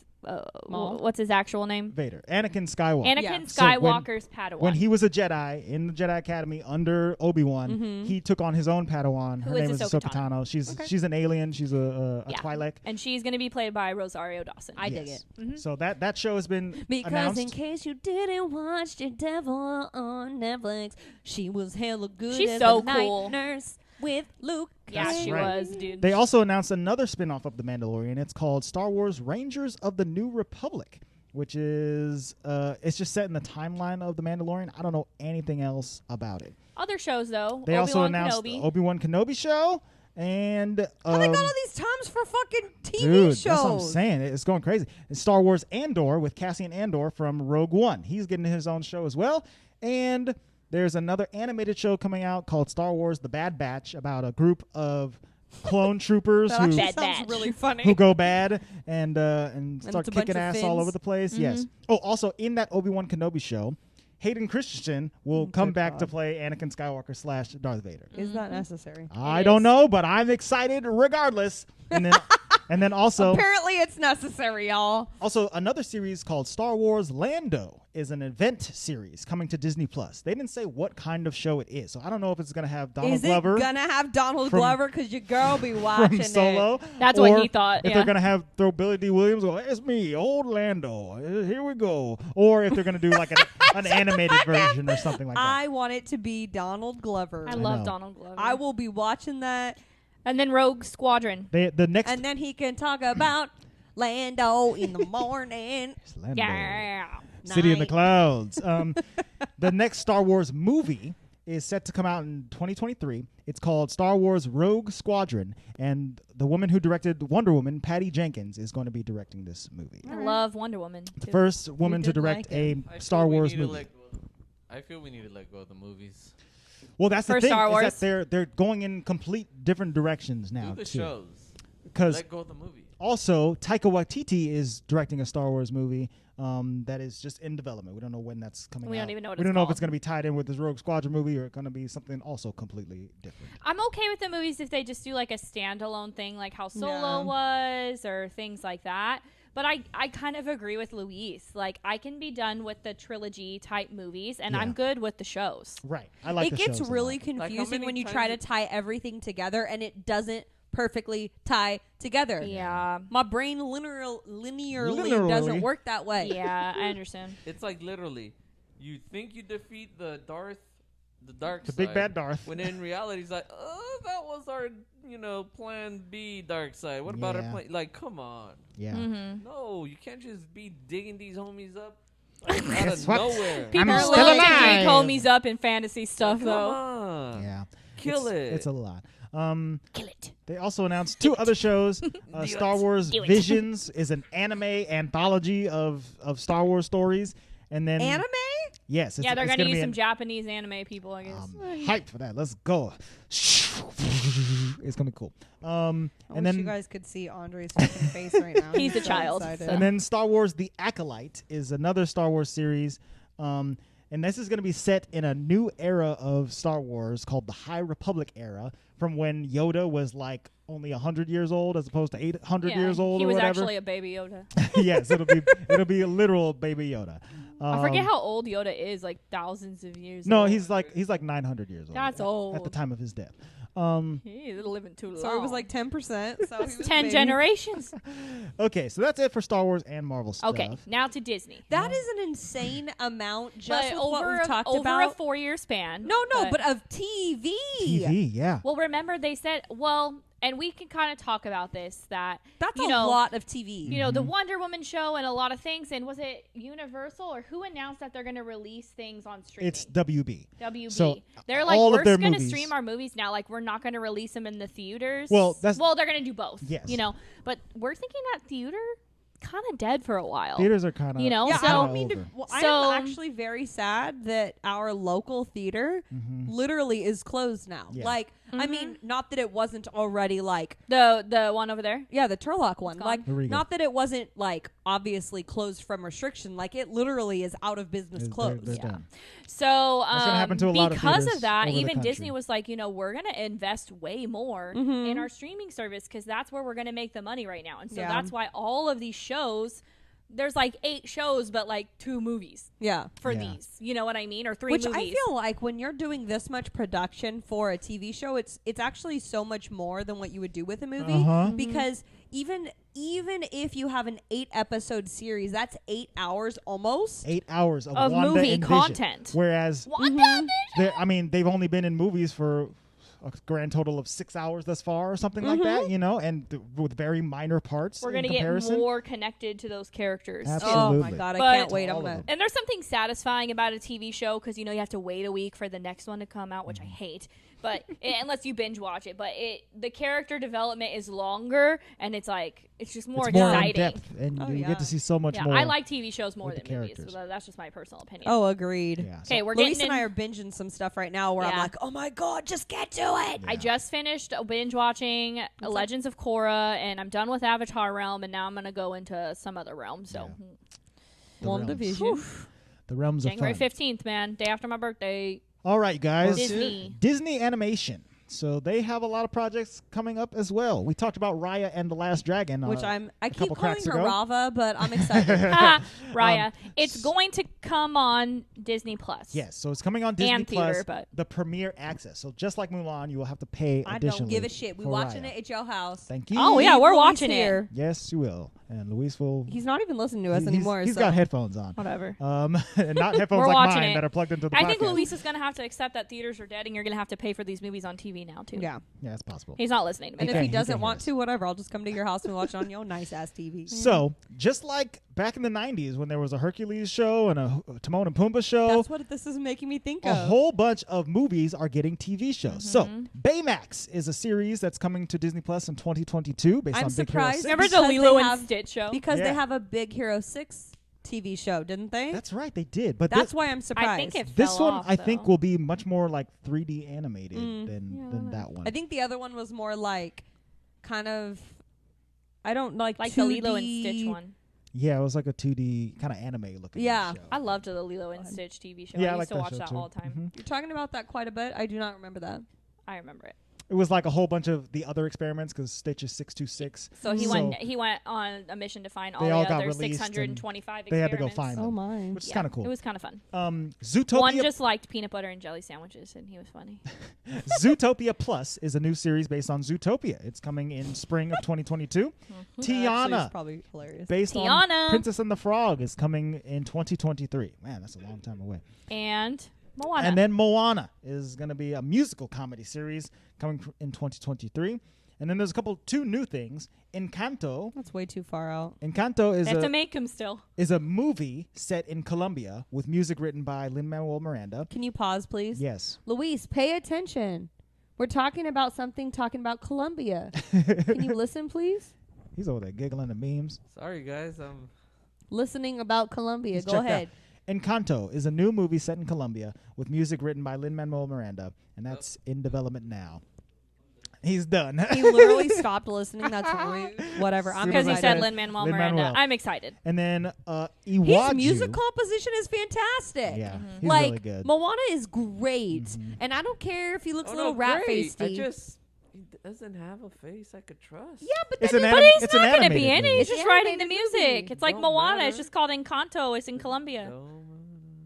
Maul? What's his actual name? Vader. Anakin Skywalker. Anakin Yeah. So when- Skywalker's Padawan. When he was a Jedi in the Jedi Academy under Obi-Wan, he took on his own Padawan. Her Who is name is Ahsoka Ahsoka Tano. She's an alien. She's a Yeah. Twi'lek. and she's going to be played by Rosario Dawson. I dig Yes. it. So that show has been Because announced. in case you didn't watch The Devil on Netflix, she was hella good. She's as so a night cool. nurse with Luke. Yeah, That's she right. was, dude. They also announced another spin-off of The Mandalorian. It's called Star Wars Rangers of the New Republic, which is it's just set in the timeline of The Mandalorian. I don't know anything else about it. Other shows, though. They also Obi-Wan announced Kenobi. the Obi-Wan Kenobi show, and How they got all these times for fucking TV dude, shows? that's what I'm saying. It's going crazy. It's Star Wars Andor with Cassian Andor from Rogue One. He's getting his own show as well, and there's another animated show coming out called Star Wars: The Bad Batch about a group of clone troopers That who actually Bad sounds Batch. really funny. who go bad and start it's a bunch kicking of ass all Finns. over the place. Mm-hmm. Yes. Oh, also in that Obi-Wan Kenobi show, Hayden Christensen will come good back to God. play Anakin Skywalker / Darth Vader. Is that necessary? I don't know, but I'm excited regardless. And then and then also Apparently, it's necessary, y'all. another series called Star Wars Lando is an event series coming to Disney Plus. They didn't say what kind of show it is, so I don't know if it's going to have Donald Is Glover it gonna have Donald from- Glover? Because your girl be watching from Solo. it. That's what or he thought, If yeah. they're gonna have throw Billy D. Williams, go, it's me, old Lando. Here we go. Or if they're gonna do like an animated version or something like that. I want it to be Donald Glover. I know. love Donald Glover. I will be watching that, And then Rogue Squadron. The next and then he can talk about Lando in the morning. Lando. Yeah. City in the Night. Clouds. The next Star Wars movie is set to come out in 2023. It's called Star Wars Rogue Squadron, and the woman who directed Wonder Woman, Patty Jenkins, is going to be directing this movie. I love Wonder Woman. The too. first woman to did direct like it. a Star Wars movie. I feel we need to let go of the movies. Well, that's the For thing. Star Is Wars. that they're going in complete different directions now. Do the too. shows. Because Let go of the movie. also Taika Waititi is directing a Star Wars movie that is just in development. We don't know when that's coming out. We don't even know what We it's don't know if called. it's going to be tied in with this Rogue Squadron movie or going to be something also completely different. I'm okay with the movies if they just do like a standalone thing, like how Solo Yeah. was, or things like that. But I kind of agree with Luis. Like, I can be done with the trilogy type movies, and Yeah. I'm good with the shows. Right. I like It the gets shows a really lot. confusing many when you times try to it- tie everything together and it doesn't perfectly tie together. Yeah. My brain linearly Linearly. doesn't work that way. Yeah, I understand. It's like literally, you think you defeat the dark The side. big bad Darth. When in reality, it's like, oh, that was our, plan B dark side. What about our Yeah. plan? Like, come on. Yeah. Mm-hmm. No, you can't just be digging these homies up. Out of what? nowhere. People still love to alive. drink homies up in fantasy stuff, Come though. on. Yeah. Kill It's- it. It's a lot. Kill it. They also announced 2 other shows. Star Wars Do it. Visions is an anime anthology of Star Wars stories. And then Anime? Yes. Yeah, they're going gonna to use be some Japanese anime people, I guess. hyped for that. Let's go. It's going to be cool. I And wish then you guys could see Andre's fucking face right now. He's a so child, excited. so. And then Star Wars The Acolyte is another Star Wars series. And this is going to be set in a new era of Star Wars called the High Republic era, from when Yoda was like only 100 years old as opposed to 800 years old he or was whatever. actually a baby Yoda. Yes, it'll be a literal baby Yoda. I forget how old Yoda is, like thousands of years. No, old. he's like 900 years old. That's at the old. time of his death. He's living too long. So it was like 10%. So he was 10 baby. generations. Okay, so that's it for Star Wars and Marvel stuff. Okay, now to Disney. That is an insane amount just But with what we've talked over about. a 4-year span. No, but of TV. TV, yeah. Well, remember they said, and we can kind of talk about this, that That's you a know, lot of TV. You know, the Wonder Woman show and a lot of things. And was it Universal or who announced that they're going to release things on streaming? It's WB. WB. So, They're like, all of we're their going to movies- stream our movies now. Like, we're not going to release them in the theaters. Well, they're going to do both. Yes. You know, but we're thinking that theater kind of dead for a while. Theaters are kind of, You know, Yeah, so- I don't mean to. over. Well, So- I'm actually very sad that our local theater literally is closed now. Yeah. Like, I mean, not that it wasn't already like, The one over there. yeah, the Turlock one. gone. Like, The Regal. not that it wasn't like obviously closed from restriction. Like, it literally is out of business closed. They're done. So That's gonna happen to a lot of because theaters of that, over the even country. Disney was like, we're going to invest way more Mm-hmm. in our streaming service because that's where we're going to make the money right now. And so Yeah. that's why all of these shows, there's like 8 shows, but like 2 movies Yeah. for Yeah. these. You know what I mean? Or 3 Which movies. I feel like when you're doing this much production for a TV show, it's actually so much more than what you would do with a movie. Uh-huh. Because even if you have an 8-episode series, that's 8 hours almost. 8 hours of, Of Wanda movie and Vision. content. Whereas, WandaVision! I mean, they've only been in movies for a grand total of 6 hours thus far or something like that, and with very minor parts We're in going to get comparison. more connected to those characters. too. Absolutely. Oh my god, I But- can't wait. I'm All of gonna. them. And there's something satisfying about a TV show because you have to wait a week for the next one to come out, which Mm-hmm. I hate. But unless you binge watch it, but the character development is longer and it's just more It's more in exciting. depth, and Oh, you yeah. get to see so much Yeah, more. I like TV shows more with than the movies. characters. So that's just my personal opinion. Oh, agreed. Yeah, so- Okay, we're Luis getting and I in- are binging some stuff right now where I'm Yeah. like, oh my god, just get to it. I just finished binge watching Legends of Korra, and I'm done with Avatar Realm, and now I'm gonna go into some other realm. So The realms. WandaVision. The realms of January fun. 15th, man, day after my birthday. All right, guys. Disney. Disney Animation. So they have a lot of projects coming up as well. We talked about Raya and the Last Dragon. Which I keep couple calling cracks her ago. Rava, but I'm excited. Raya. It's going to come on Disney Plus. Yes, so it's coming on Disney And theater, Plus, but- the premiere access. So just like Mulan, you will have to pay I additionally. don't give a shit. We for watching Raya. it at your house. Thank you. Oh, yeah, we're Luis watching here. Yes, you will. And Luis will. He's not even listening to us he's- anymore. He's so. got headphones on. Whatever. And not headphones We're like watching mine it. that are plugged into the I podcast. think Luis is going to have to accept that theaters are dead, and you're going to have to pay for these movies on TV now, too. Yeah. Yeah, it's possible. He's not listening to me. And Okay, if he he doesn't can want hear to, whatever, I'll just come to your house and watch it on your nice ass TV. So, just like back in the 90s when there was a Hercules show and a Timon and Pumbaa show, That's what this is making me think a of. whole bunch of movies are getting TV shows. So, Mm-hmm. Baymax is a series that's coming to Disney Plus in 2022 based I'm on Big Hero surprised. 6. Remember the Because Lilo they and have- Stitch show? because Yeah. they have a Big Hero 6 TV show, didn't they? That's right, they did. But That's thi- why I'm surprised. I think it this fell one, off, I think, though. will be much more like 3D animated Mm. than that one. I think the other one was more like kind of. I don't like 2D. the Lilo and Stitch one. Yeah, it was like a 2D kind of anime looking Yeah. show. I loved the Lilo and Stitch TV show. Yeah, I I like used to that watch show that too. all the time. Mhm. You're talking about that quite a bit. I do not remember that. I remember it. It was like a whole bunch of the other experiments because Stitch is 626. So he went on a mission to find all They the all got other released 625 they had to experiments. go find them. Oh my! Which is Yeah, kind of cool. It was kind of fun. Zootopia One just liked peanut butter and jelly sandwiches, and he was funny. Zootopia Plus is a new series based on Zootopia. It's coming in spring of 2022. It's Tiana, probably hilarious. based on Tiana. Princess and the Frog, is coming in 2023. Man, that's a long time away. And Moana. And then Moana is going to be a musical comedy series coming in 2023. And then there's two new things. Encanto. That's way too far out. Encanto They have to make him still. is a movie set in Colombia with music written by Lin-Manuel Miranda. Can you pause, please? Yes. Luis, pay attention. We're talking about Colombia. Can you listen, please? He's over there giggling at memes. Sorry, guys. Listening about Colombia. He's Go checked ahead. out. Encanto is a new movie set in Colombia with music written by Lin-Manuel Miranda, and that's in development now. He's done. He literally stopped listening. That's rude. Whatever. I'm Because he excited. said Lin-Manuel Lin-Manuel. Miranda. I'm excited. And then His Iwaju. music composition is fantastic. Yeah, he's Like, really good. Moana is great. And I don't care if he looks a little rat-faced. He doesn't have a face I could trust. Yeah, but It's then an it- But he's it's not an going to be animated in it. movie. He's It's just an writing the animated music. movie. It's like Don't Moana. matter. It's just called Encanto. It's in Colombia.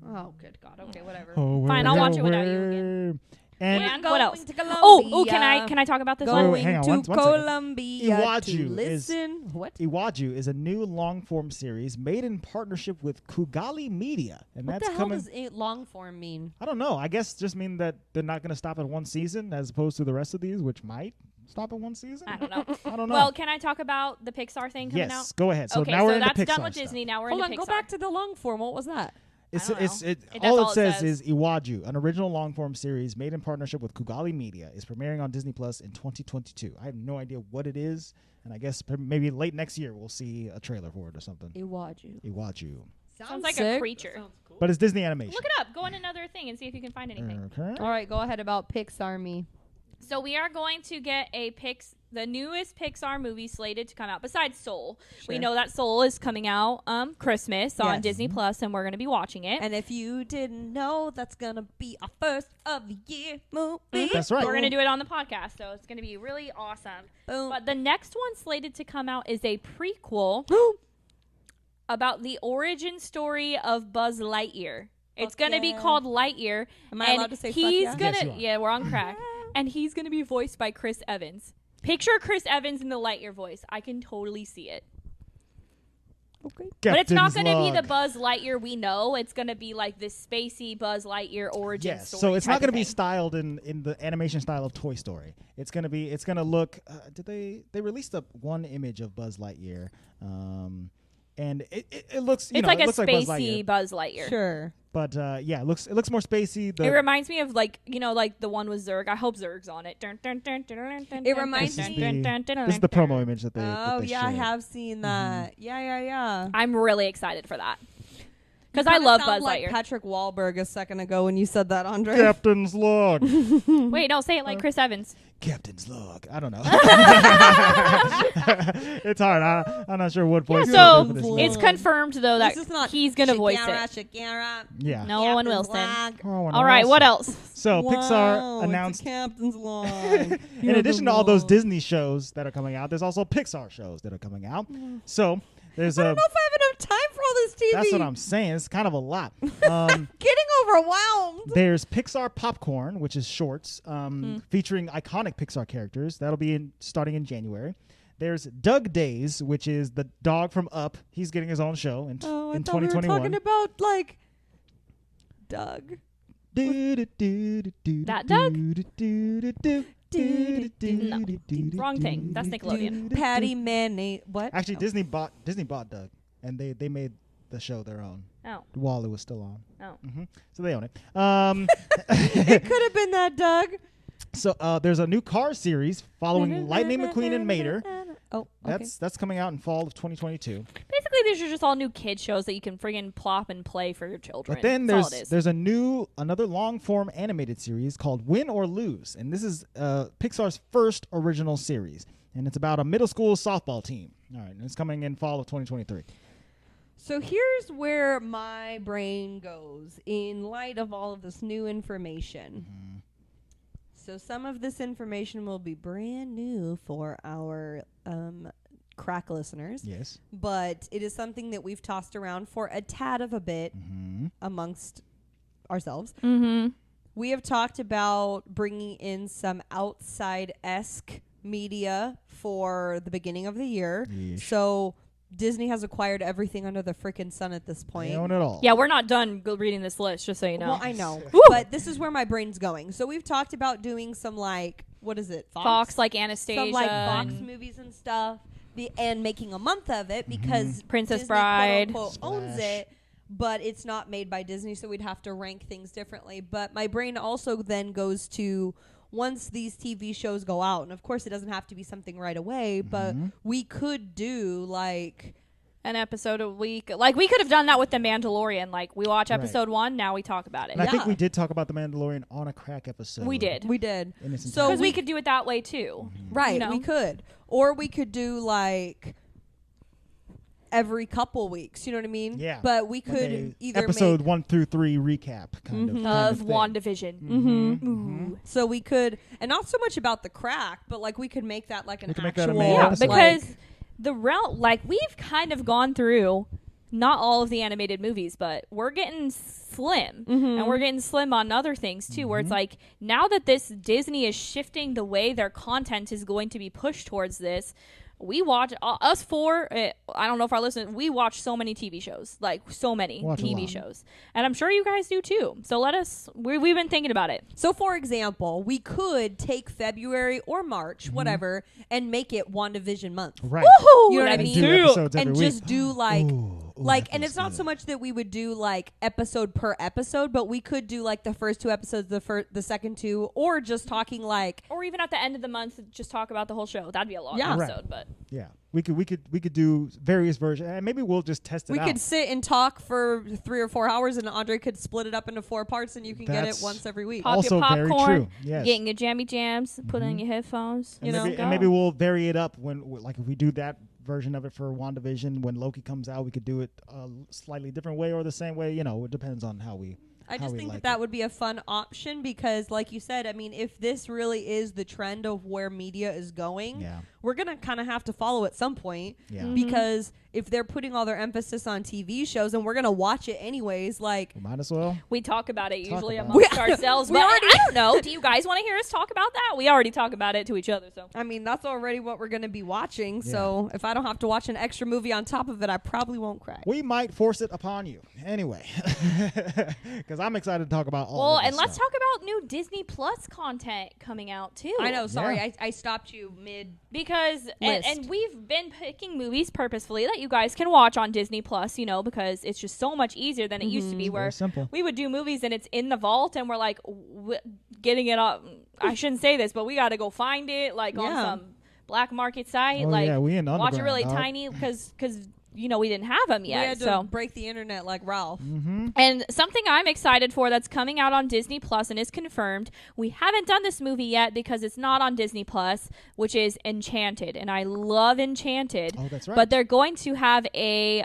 Oh, good God. Okay, whatever. Fine, I'll watch it without you again. And And what else? to Colombia. Oh, can I talk about this Wait, one? wait, hang on, to one second. Colombia Iwaju to is- listen. What? Iwaju is a new long-form series made in partnership with Kugali Media, and What that's the hell coming. does long form mean? I don't know. I guess just mean that they're not going to stop at one season, as opposed to the rest of these, which might stop at one season. I don't know. I don't know. Well, can I talk about the Pixar thing coming yes, out? go ahead. So okay, now we're so into that's Pixar done with stuff. Disney. Now we're Hold into on, Pixar. go back to the long form. What was that? It's, I don't it's, know. it, That's all all it it says says. is Iwaju, an original long-form series made in partnership with Kugali Media, is premiering on Disney Plus in 2022. I have no idea what it is, and I guess maybe late next year we'll see a trailer for it or something. Iwaju. Iwaju. Sounds like sick. a creature. But it's Disney animation. Look it up. Go on another thing and see if you can find anything. Okay. All right, go ahead about Pixar me. So we are going to get the newest Pixar movie slated to come out besides Soul. We Sure. know that Soul is coming out Christmas on Yes. Disney Plus, and we're going to be watching it. And if you didn't know, that's gonna be our first of the year movie. That's right. We're going to do it on the podcast, so it's going to be really awesome. Boom. But the next one slated to come out is a prequel about the origin story of Buzz Lightyear. It's Fuck going to be yeah. called Lightyear. Am I and allowed to say fuck he's yeah? gonna Yes, you are. yeah, we're on crack. And he's going to be voiced by Chris Evans. Picture Chris Evans in the Lightyear voice. I can totally see it. Okay. But it's not Captain's going to be the log. Buzz Lightyear we know. It's going to be like this spacey Buzz Lightyear origin Yes, story. so it's not going to be styled in the animation style of Toy Story. It's gonna look. Did they released one image of Buzz Lightyear, and it looks. It's like it a looks like Buzz spacey Lightyear. Buzz Lightyear. Sure. But yeah, it looks more spacey. It reminds me of like the one with Zurg. I hope Zurg's on it. It reminds this me- is the promo image that they. Oh that they yeah, I showed. have seen that. Yeah. I'm really excited for that because You I kinda love sound Buzz like Lightyear. Patrick Wahlberg a second ago when you said that, Andre. Captain's log. Wait, no, say it like Chris Evans. Captain's log. I don't know. It's hard. I'm not sure what voice. So for this Log. it's confirmed though that This is not he's gonna voice Shakira, it. Shakira. Yeah. No Owen Captain's Wilson. log. Oh, All right, what else? So Wow, Pixar it's announced. a Captain's log. In addition to all those Disney shows that are coming out, there's also Pixar shows that are coming out. So there's I don't know if I have enough time for all this TV. That's what I'm saying. It's kind of a lot. Getting overwhelmed. There's Pixar Popcorn, which is shorts Hmm. featuring iconic Pixar characters. That'll be starting in January. There's Doug Days, which is the dog from Up. He's getting his own show in I in thought we were 2021. talking about like Doug. That Doug? No. Wrong thing. That's Nickelodeon. Patty Mayonnaise. What? Actually, Oh. Disney bought Doug, and they made the show their own Oh. while it was still on. Oh. So they own it. It could have been that Doug. So there's a new Cars series following Lightning McQueen and Mater. Oh, okay. That's coming out in fall of 2022. Basically, these are just all new kid shows that you can friggin' plop and play for your children. But then That's all it is. there's another long form animated series called Win or Lose, and this is Pixar's first original series, and it's about a middle school softball team. All right, and it's coming in fall of 2023. So here's where my brain goes in light of all of this new information. So some of this information will be brand new for our crack listeners. Yes. But it is something that we've tossed around for a tad of a bit amongst ourselves. Mm-hmm. We have talked about bringing in some outside-esque media for the beginning of the year. Yeesh. So Disney has acquired everything under the frickin' sun at this point. They own it all. Yeah, we're not done reading this list, just so you know. Well, I know. Woo! But this is where my brain's going. So we've talked about doing some like what is it? Fox, like Anastasia, some like Fox and movies and stuff, and making a month of it because Princess Disney, Bride. quote, unquote, owns it, but it's not made by Disney, so we'd have to rank things differently. But my brain also then goes to once these TV shows go out, and of course it doesn't have to be something right away, but we could do like an episode a week. Like we could have done that with The Mandalorian. Like we watch episode 1, now we talk about it. And I think we did talk about The Mandalorian on a crack episode. We did. So because we could do it that way too. Right, you know? we could. Or we could do like every couple weeks, you know what I mean? Yeah. But we Like could either episode make 1 through 3 recap kind of thing. WandaVision. so we could, and not so much about the crack, but like we could make that like an could make that a actual. main Yeah, episode. because the realm, like we've kind of gone through not all of the animated movies, but we're getting slim, and we're getting slim on other things too. Where it's like now that this Disney is shifting the way their content is going to be pushed towards this. We watch us four. I don't know if our listeners. We watch so many TV shows, like so many Watch a TV lot. shows, and I'm sure you guys do too. So let us. We've been thinking about it. So, for example, we could take February or March, whatever, and make it WandaVision month. Right. Woohoo! You know what I Let's mean? Do do it. episodes every And week. just do like, Ooh, like, that and feels it's not good. so much that we would do like episode per episode, but we could do like the first 2 episodes, the second 2, or just talking like. Or even at the end of the month, just talk about the whole show. That'd be a long Yeah. episode, but Yeah. We could do various versions, and maybe we'll just test it We out. could sit and talk for 3 or 4 hours, and Andre could split it up into 4 parts, and you can get it That's once every week. pop Also your very popcorn, true, yes. getting your jammy jams, put on your headphones. And You know, maybe, go. and maybe we'll vary it up when, like, if we do that version of it for WandaVision, when Loki comes out, we could do it a slightly different way or the same way. You know, it depends on how we. I how just we think like that it. would be a fun option because, like you said, I mean, if this really is the trend of where media is going, Yeah. we're going to kind of have to follow at some point Yeah. because if they're putting all their emphasis on TV shows and we're going to watch it anyways, like, We might as well. we talk about it usually about amongst it. ourselves. We But already- I don't know. Do you guys want to hear us talk about that? We already talk about it to each other. So I mean, that's already what we're going to be watching. So if I don't have to watch an extra movie on top of it, I probably won't cry. We might force it upon you anyway, because I'm excited to talk about all. well, of this and let's stuff. talk about new Disney Plus content coming out too. I know. Sorry, Yeah. I stopped you mid. Because List. and we've been picking movies purposefully that you guys can watch on Disney Plus, you know, because it's just so much easier than it used to be. Where Very simple. we would do movies and it's in the vault, and we're like getting it up. I shouldn't say this, but we got to go find it like on Yeah. some black market site. Oh, like yeah, we in watch it underground, really dog. tiny because you know we didn't have them We yet. had to So break the internet like Ralph. and something I'm excited for that's coming out on Disney Plus and is confirmed. We haven't done this movie yet because it's not on Disney Plus, which is Enchanted, and I love Enchanted. Oh, that's right. But they're going to have a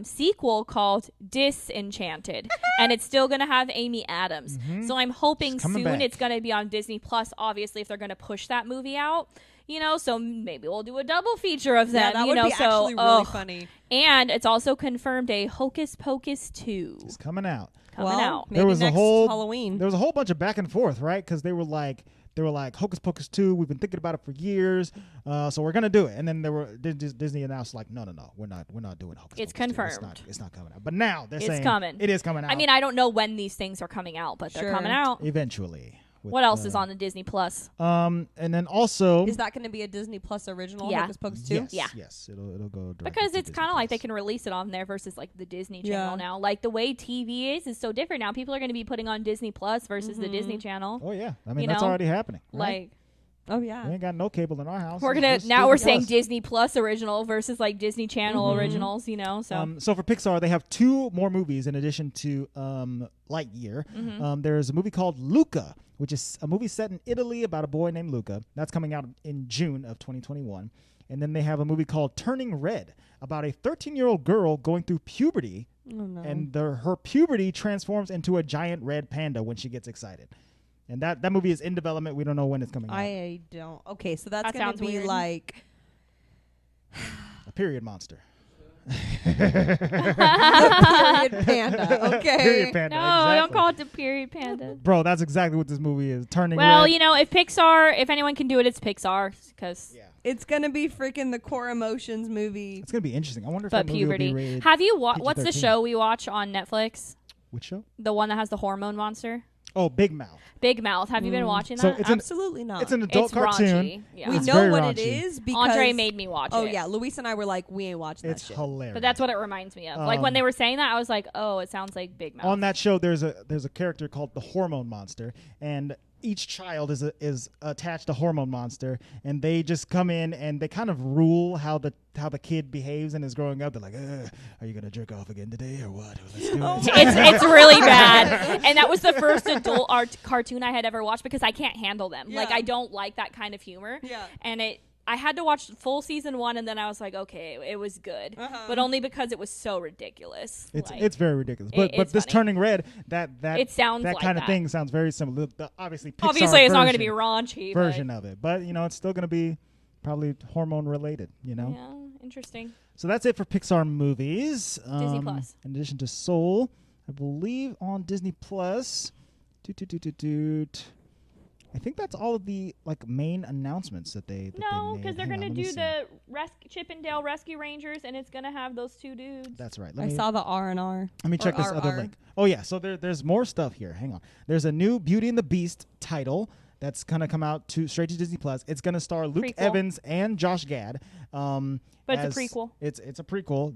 sequel called Disenchanted, and it's still going to have Amy Adams. So I'm hoping She's coming soon back. it's going to be on Disney Plus. Obviously, if they're going to push that movie out. You know, so maybe we'll do a double feature of them. Yeah, that you would know, be so actually really funny. And it's also confirmed a Hocus Pocus 2 It's coming out. coming Well, out. maybe There was next a whole Halloween. There was a whole bunch of back and forth, right? Because they were like Hocus Pocus 2. We've been thinking about it for years, so we're gonna do it. And then Disney announced like, no, we're not doing Hocus. It's Pocus 2. confirmed. It's not coming out. But now they're It's saying coming. It is coming out. I mean, I don't know when these things are coming out, but they're Sure. coming out. eventually. with, What else is on the Disney Plus? And then also, Is that going to be a Disney Plus original? Yeah. Hocus Pocus 2? yes, Yeah. yes, it'll go directly Because to it's Disney kind of like they Plus. can release it on there versus like the Disney Yeah. Channel now. Like the way TV is so different now. People are going to be putting on Disney Plus versus the Disney Channel. Oh yeah, I mean you that's know, already happening. Right? Like Oh, we yeah. ain't got no cable in our house. we're It's gonna just now we're Disney saying Plus. Disney Plus original versus like Disney Channel originals. You know, so So for Pixar, they have 2 more movies in addition to Lightyear. There's a movie called Luca, which is a movie set in Italy about a boy named Luca. That's coming out in June of 2021. And then they have a movie called Turning Red about a 13-year-old girl going through puberty, Oh, no. and her puberty transforms into a giant red panda when she gets excited. And that movie is in development. We don't know when it's coming out. I don't. Okay, so that's That going sounds to be weird. like A period monster. period panda. Okay. Period panda. no, exactly. don't call it the period panda. Bro, that's exactly what this movie is. Turning Well, Red. you know, if anyone can do it, it's Pixar. Because Yeah. It's going to be freaking the Core Emotions movie. It's gonna be interesting. I wonder if but that movie will puberty. be rated. Have you what's the PG-13. show we watch on Netflix? Which show? The one that has the hormone monster. Oh, Big Mouth. Big Mouth. Have you been watching So that? it's an Absolutely not. it's an adult It's cartoon. raunchy. Yeah. we It's know very what raunchy. it is because Andre made me watch Oh it. yeah, Luis and I were like, we ain't watching It's that shit. hilarious. But that's what it reminds me of. Like when they were saying that, I was like, oh, it sounds like Big Mouth. On that show, there's a character called the Hormone Monster, and each child is attached to Hormone Monster, and they just come in and they kind of rule how the kid behaves and is growing up. They're like, are you gonna jerk off again today or what? Let's do it. It's really bad. And that was the first adult art cartoon I had ever watched because I can't handle them. Like Yeah. I don't like that kind of humor. Yeah. And I had to watch full season 1 and then I was like, okay, it was good. But only because it was so ridiculous. It's very ridiculous. it- But it's this funny. Turning Red, that It sounds that like kind of that. thing sounds very similar. Obviously Pixar it's not going to be version- raunchy. version of it, but it's still going to be probably hormone related. But, yeah, interesting. So that's it for Pixar movies. Disney Plus. In addition to Soul, I believe on Disney Plus. I think that's all of the main announcements that they. No, because they're going to do the Chip and Dale Rescue Rangers, and it's going to have those two dudes. That's right. I saw the R&R. Let me check this other link. Oh yeah, so there's more stuff here. Hang on. There's a new Beauty and the Beast title that's gonna come out straight to Disney Plus. It's gonna star Luke Prequel. Evans and Josh Gad. But it's a prequel. It's a prequel.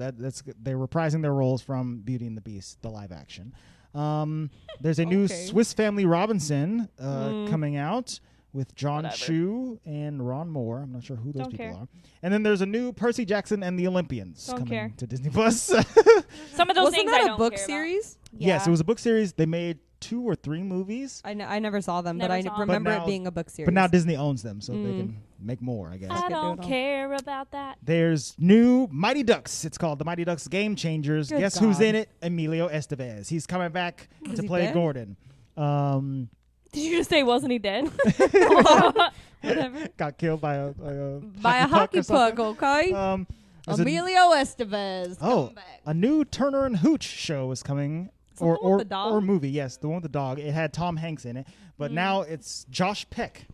They're reprising their roles from Beauty and the Beast, the live action. There's a new Swiss Family Robinson coming out with John Chu and Ron Moore. I'm not sure who those Don't people care. are. And then there's a new Percy Jackson and the Olympians Don't coming care. to Disney Plus. Some of those Wasn't things that I a don't book care about. series? Yes, Yeah. it was a book series. They made 2 or 3 movies. I never saw them, Never but I saw 'em. remember But now- it being a book series. But now Disney owns them, so they can make more, I guess. I do it don't all. care about that. There's new Mighty Ducks. It's called the Mighty Ducks Game Changers. Good Guess who's God. in it? Emilio Estevez. He's coming back to he play dead? Gordon. Did you just say wasn't he dead? Whatever. Got killed by a By a hockey or something. puck, okay? There's a- Emilio Estevez. Oh, come back. a new Turner and Hooch show is coming. the one with the dog? Or movie, yes, the one with the dog. It had Tom Hanks in it, but now it's Josh Peck,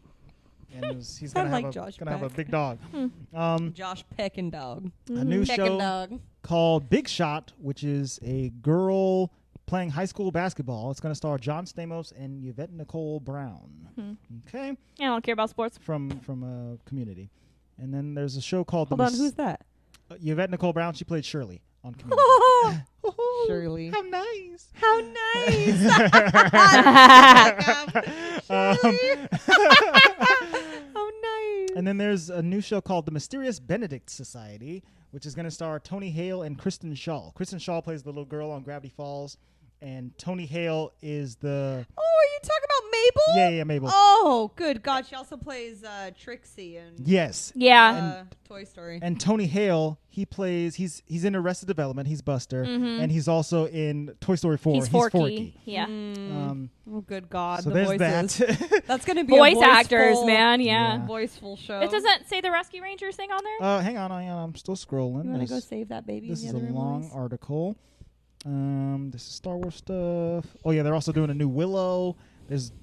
and he's gonna, like have, Josh gonna have a Peck. big dog. Josh Peck and Dog. A new Peck and show Dog. called Big Shot, which is a girl playing high school basketball. It's going to star John Stamos and Yvette Nicole Brown. Okay, I don't care about sports. from Community. And then there's a show called Hold on, who's that? Yvette Nicole Brown. She played Shirley on Community. Shirley. How nice. How nice. How nice. And then there's a new show called The Mysterious Benedict Society, which is going to star Tony Hale and Kristen Shaw. Kristen Shaw plays the little girl on Gravity Falls, and Tony Hale is the... Oh, are you talking about Mabel? Yeah, Mabel. Oh, good God. She also plays Trixie in Yes. Yeah. Toy Story. And Tony Hale, he's in Arrested Development. He's Buster, and he's also in Toy Story 4. He's Forky. Yeah. Oh, good God. So the there's voices. that. That's going to be Voice a actors, voiceful- man. Yeah. Yeah. Voiceful show. It doesn't say the Rescue Rangers thing on there? Hang on. I'm still scrolling. You want to There's- go save that baby? This in is the a other room, long Luis? article. This is Star Wars stuff. Oh yeah, they're also doing a new Willow.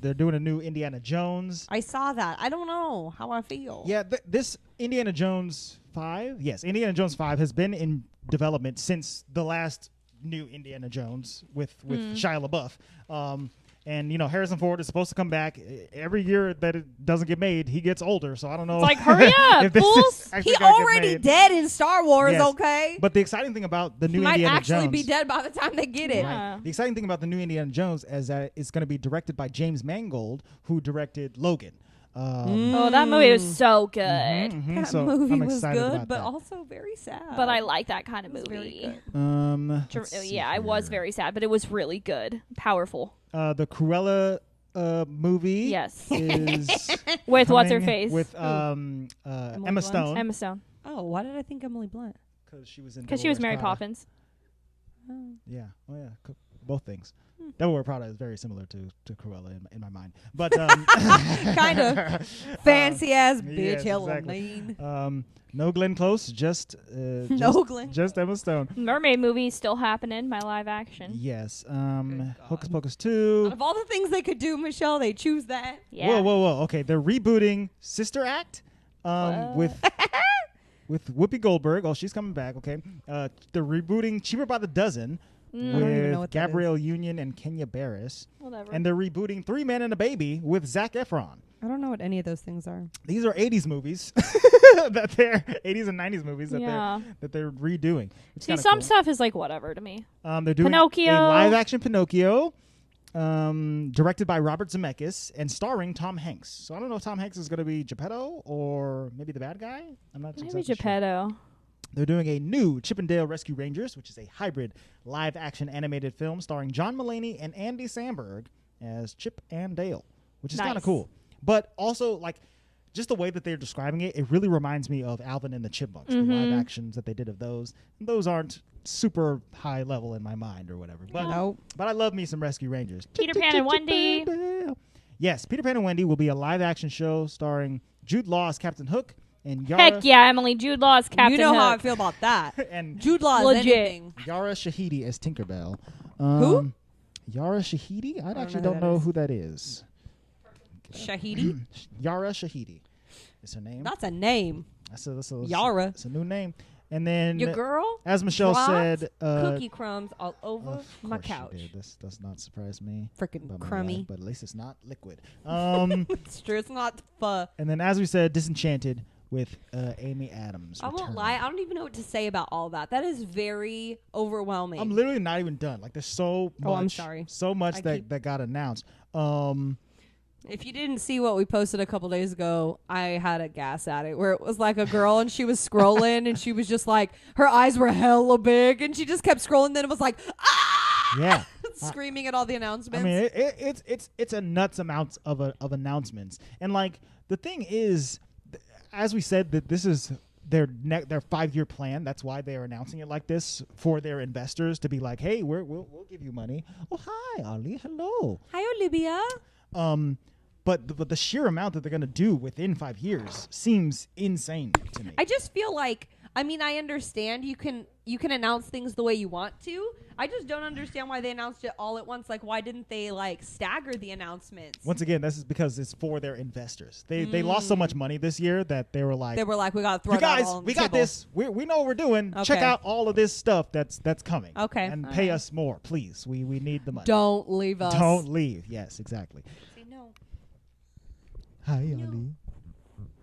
They're doing a new Indiana Jones. I saw that. I don't know how I feel. Yeah, this Indiana Jones 5. Yes, Indiana Jones 5 has been in development since the last new Indiana Jones with Shia LaBeouf. And Harrison Ford is supposed to come back every year that it doesn't get made. He gets older, so I don't know. It's like, hurry up, if this fools. is actually He gonna get already made. dead in Star Wars, Yes. okay? But the exciting thing about the new He might Indiana actually Jones, be dead by the time they get it. Yeah. the exciting thing about the new Indiana Jones is that it's going to be directed by James Mangold, who directed Logan. Oh, that movie was so good. That so movie I'm was excited good, about but that. also very sad. But I like that kind of It was very movie. good. Let's see Yeah, it was here. very sad, but it was really good. Powerful. The Cruella movie. Yes. Is With what's her coming face? with Emma Blunt? Stone Emma Stone. Oh, why did I think Emily Blunt? because she was in Because she was Devil Mary Wears Prada. Poppins. Yeah. Oh yeah. Both things. Devil Wears Prada is very similar to Cruella in my mind, but Kind of fancy ass bitch. yes, Hell exactly. mean. no Glenn Close, just No Glenn just Emma Stone. Mermaid movie still happening. My live action. Yes. God. Hocus Pocus 2. Out of all the things they could do, Michelle, they choose that. Yeah. Whoa. Okay, they're rebooting Sister Act with Whoopi Goldberg. Oh, she's coming back. Okay. They're rebooting Cheaper by the Dozen I don't even know with what that Gabrielle Union and Kenya Barris. Whatever. And they're rebooting Three Men and a Baby with Zac Efron. I don't know what any of those things are. These are 80s movies that they're 80s and 90s movies that they're redoing. It's See, kinda some cool. stuff is like whatever to me. They're doing Pinocchio. a live action Pinocchio, directed by Robert Zemeckis and starring Tom Hanks. So I don't know if Tom Hanks is going to be Geppetto or maybe the bad guy. I'm not Maybe exactly sure. Geppetto. They're doing a new Chip and Dale Rescue Rangers, which is a hybrid live action animated film starring John Mulaney and Andy Samberg as Chip and Dale, which is kind of Nice. cool. But also, like, just the way that they're describing it, it really reminds me of Alvin and the Chipmunks, the live actions that they did of those. And those aren't super high level in my mind or whatever. But, Nope. but I love me some Rescue Rangers. Peter Pan and Wendy. Yes, Peter Pan and Wendy will be a live action show starring Jude Law as Captain Hook and Yara, Heck yeah, Emily. Jude Law is Captain You know how I Hook. feel about that. and Jude Law is Legit. anything. Yara Shahidi as Tinkerbell. Who? Yara Shahidi? I actually know don't who that know is. who that is. Shahidi? Yara Shahidi is her name. That's a name. That's a Yara. It's a new name. And then, Your girl? as Michelle dropped said, cookie crumbs all over of my course she couch. did. This does not surprise me. Freaking about my crummy. life, but at least it's not liquid. It's true. It's not pho. And then, as we said, Disenchanted with Amy Adams. I won't returning. lie. I don't even know what to say about all that. That is very overwhelming. I'm literally not even done. Like, there's so much. Oh, I'm sorry. So much I that, keep- that got announced. If you didn't see what we posted a couple days ago, I had a gas at it where it was like a girl and she was scrolling and she was just like, her eyes were hella big and she just kept scrolling. Then it was like, ah! Yeah. Screaming at all the announcements. I mean, it's a nuts amount of announcements, and like the thing is, as we said, that this is their 5-year plan. That's why they are announcing it like this for their investors to be like, hey, we'll give you money. Oh, hi, Ollie. Hello. Hi, Olivia. But the sheer amount that they're gonna do within 5 years seems insane to me. I just feel like, I mean, I understand you can announce things the way you want to. I just don't understand why they announced it all at once. Like, why didn't they like stagger the announcements? Once again, this is because it's for their investors. They lost so much money this year that they were like, we got to throw you it all guys, on we the got table. this. We know what we're doing. Check Okay. out all of this stuff that's coming. Okay. And All pay right. us more, please. We need the money. Don't leave us. Don't leave. Yes, exactly. Say no. Hi, Ollie.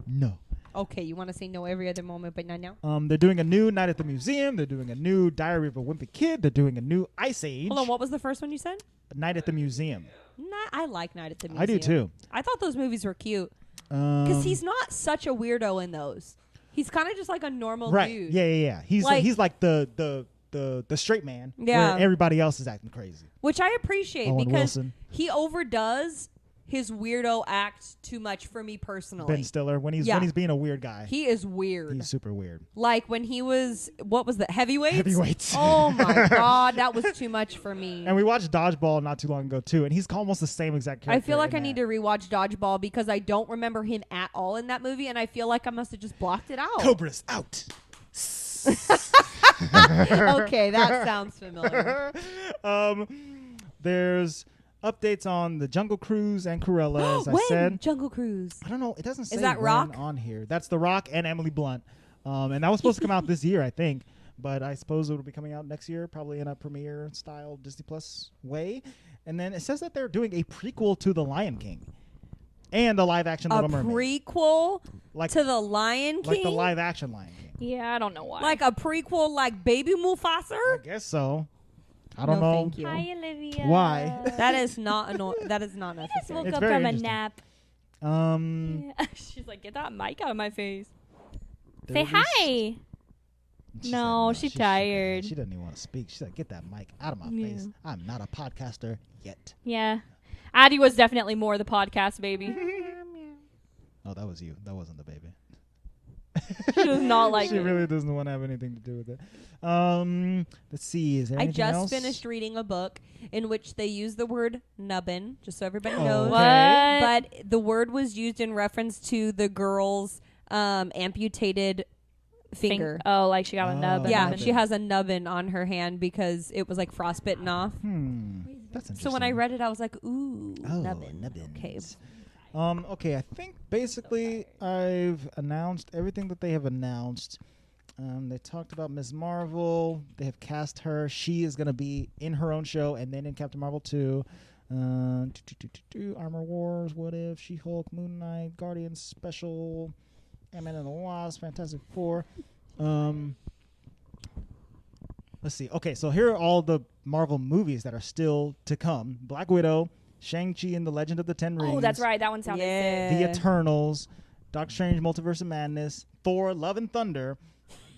No. Okay, you want to say no every other moment, but not now? They're doing a new Night at the Museum. They're doing a new Diary of a Wimpy Kid. They're doing a new Ice Age. Hold on, what was the first one you said? Night at the Museum. I like Night at the Museum. I do too. I thought those movies were cute because Because he's not such a weirdo in those. He's kind of just like a normal right. dude. Yeah. He's Like- he's like the straight man. Yeah. Where everybody else is acting crazy. Which I appreciate Owen because Wilson. he overdoes his weirdo act too much for me personally. Ben Stiller when he's being a weird guy. He is weird. He's super weird. Like when he was, what was that? Heavyweights? Heavyweights. Oh my God, that was too much for me. And we watched Dodgeball not too long ago too, and he's almost the same exact character. I feel like in I need that. to rewatch Dodgeball because I don't remember him at all in that movie, and I feel like I must have just blocked it out. Cobra's out. Okay, that sounds familiar. There's updates on the Jungle Cruise and Cruella, as I when? said. Jungle Cruise. I don't know. It doesn't say that when Rock? on here. That's The Rock and Emily Blunt. And that was supposed to come out this year, I think. But I suppose it will be coming out next year, probably in a premiere style Disney Plus way. And then it says that they're doing a prequel to The Lion King and a live action A Little Mermaid. prequel Like, to the Lion King? like the live action Lion King. Yeah, I don't know why. Like a prequel like Baby Mufasa? I guess so. I don't No, know. thank you. Hi, Olivia. Why? That is not that is not I just necessary. woke It's up very from a interesting. nap. Yeah. She's like, get that mic out of my face. Say hi. She No, said she's tired. She doesn't even want to speak. She said, get that mic out of my Yeah. face. I'm not a podcaster yet. Yeah. Addie was definitely more the podcast baby. Oh, that was you. That wasn't the baby. She does not like She it. really doesn't want to have anything to do with it. Let's see. Is there I anything just else? finished reading a book in which they use the word nubbin, just so everybody Oh, knows. okay. But the word was used in reference to the girl's amputated finger. Oh, like she got a nub. Oh. and Yeah, nubbin. she has a nubbin on her hand because it was like frostbitten off. That's interesting. So when I read it, I was like, ooh, Oh, nubbin. nubbins. Okay. Okay, I think basically I've announced everything that they have announced. They talked about Ms. Marvel. They have cast her. She is going to be in her own show and then in Captain Marvel 2. Armor Wars, What If, She-Hulk, Moon Knight, Guardians Special, Ant-Man and the Wasp, Fantastic Four. Let's see. Okay, so here are all the Marvel movies that are still to come. Black Widow, Shang-Chi and the Legend of the Ten Rings. Oh, that's right. That one sounded sick. The Eternals, Doctor Strange, Multiverse of Madness, Thor, Love and Thunder,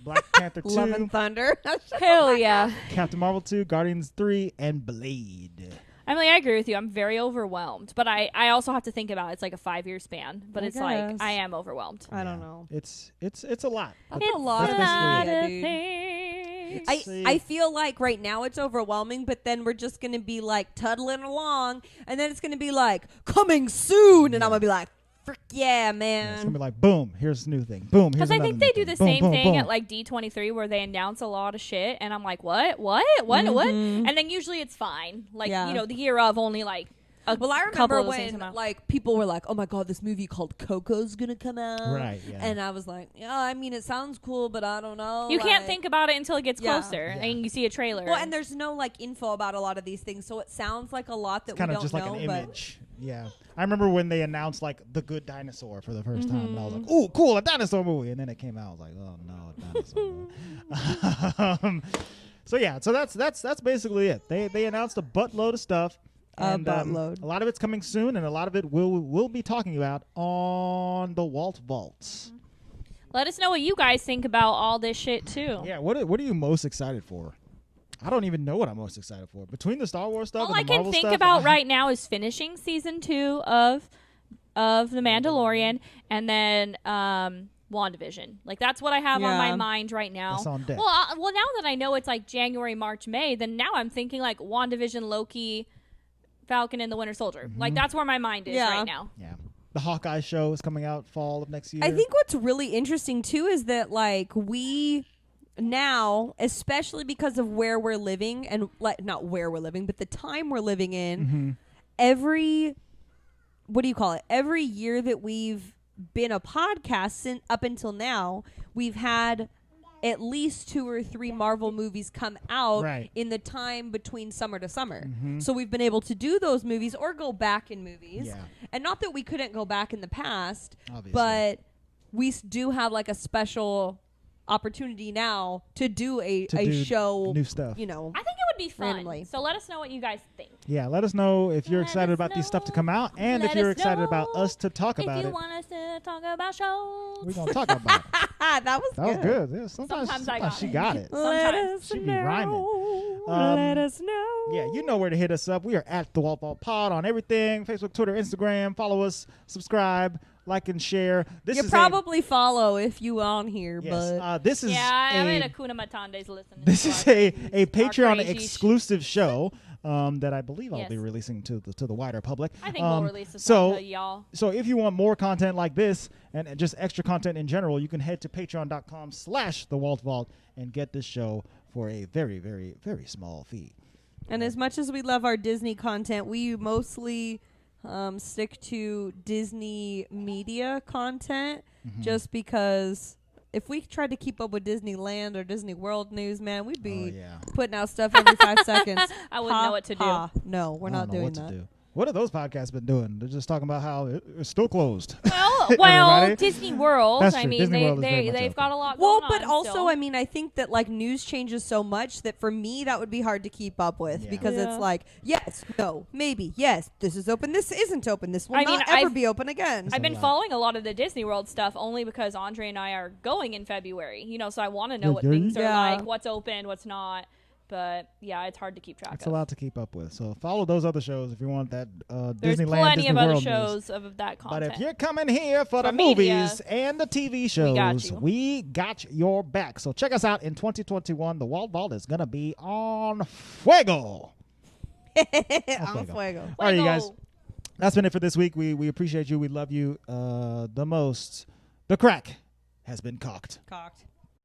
Black Panther 2, Love and Thunder. Hell yeah. Captain Marvel 2, Guardians 3, and Blade. Emily, I agree with you. I'm very overwhelmed. But I also have to think about it's like a 5-year span. But I it's like guess. I am overwhelmed. I don't know. It's a lot. That's a lot of basically shit, things. dude. I feel like right now it's overwhelming, but then we're just going to be like tuddling along, and then it's going to be like coming soon, and I'm going to be like, frick yeah, man. It's gonna be like, boom, here's a new thing. Boom, here's Because I another think new they do thing. the Boom, same boom, thing boom. at like D23 where they announce a lot of shit, and I'm like, what? And then usually it's fine. Like, Yeah. the year of only like a Well, I couple remember of those things when come out. like people were like, "Oh my god, this movie called Coco's gonna come out," Right, yeah. And I was like, "Yeah, I mean, it sounds cool, but I don't know." You can't like- think about it until it gets Yeah. closer Yeah. and you see a trailer. Well, and there's no like info about a lot of these things, so it sounds like a lot that It's kind we of don't just like know. an but image. Yeah. I remember when they announced like The Good Dinosaur for the first time, and I was Mm-hmm. like, "Ooh, cool, a dinosaur movie!" And then it came out, I was like, "Oh no, a dinosaur movie." So yeah, so that's basically it. They announced a buttload of stuff. And, buttload. a lot of it's coming soon, and a lot of it we'll be talking about on the Walt Vaults. let us know what you guys think about all this shit too. Yeah, what are you most excited for? I don't even know what I'm most excited for. Between the Star Wars stuff All and I the can Marvel think stuff, about right now is finishing season 2 of The Mandalorian and then WandaVision. Like that's what I have on my Yeah. mind right now. That's on deck. Well, now that I know it's like January, March, May, then now I'm thinking like WandaVision, Loki, Falcon, and the Winter Soldier. Like that's where my mind is Yeah. right now. Yeah. The Hawkeye show is coming out fall of next year. I think what's really interesting too is that like we now, especially because of where we're living and like not where we're living, but the time we're living in, every every year that we've been a podcast up until now, we've had at least 2 or 3 Marvel movies come out Right. in the time between summer to summer. So we've been able to do those movies or go back in movies. Yeah. And not that we couldn't go back in the past, Obviously. but we do have like a special opportunity now to do a do show, new stuff. you know. I think it would be fun. Randomly. So let us know what you guys think. Yeah, let us know if you're Let excited us about these stuff to know. come out, and if Let you're us excited about know us to talk If about you it. want us to talk about shows. We're gonna talk about it. that was That was good. Yeah, sometimes I got she it. got it. Let Sometimes. us She be know. rhyming. Let us know. Yeah, you know where to hit us up. We are at the Walt Vault Pod on everything: Facebook, Twitter, Instagram. Follow us, subscribe, like, and share. This You is probably follow if you on here, yes. but This is Yeah, I'm a, in Akuna Matande's listening. this to is our a crazy Patreon crazy exclusive show that I believe I'll Yes. be releasing to the wider public. I think we'll release this so one to y'all. So if you want more content like this and just extra content in general, you can head to patreon.com/the Walt Vault and get this show for a very, very, very small fee. and as much as we love our Disney content, we mostly stick to Disney media content just because if we tried to keep up with Disneyland or Disney World news, man, we'd be yeah. putting out stuff every 5 seconds. I wouldn't know what to do. No, we're I not don't know doing what that. to do. What have those podcasts been doing? They're just talking about how it's still closed. Well, Everybody. Disney World. That's I true. mean, Disney World is very much they've open. got a lot Well, going but on also, still. I mean, I think that like news changes so much that for me that would be hard to keep up with Yeah. because Yeah. it's like yes, no, maybe, yes, this is open, this isn't open, this will I mean, not ever I've- be open again. I've been lot. following a lot of the Disney World stuff only because Andre and I are going in February. So I want to know what Yeah. things are Yeah. like, what's open, what's not. But yeah, it's hard to keep track It's of. a lot to keep up with. So follow those other shows if you want that There's Disneyland, plenty Disney of other World shows news. of that But content. if you're coming here for the media, movies and the TV shows, got you. we got your back. So check us out in 2021. The Walt Vault is going to be on fuego. I'm fuego. fuego. All right, you guys. Fuego. That's been it for this week. We appreciate you. We love you the most. The crack has been cocked. Cocked.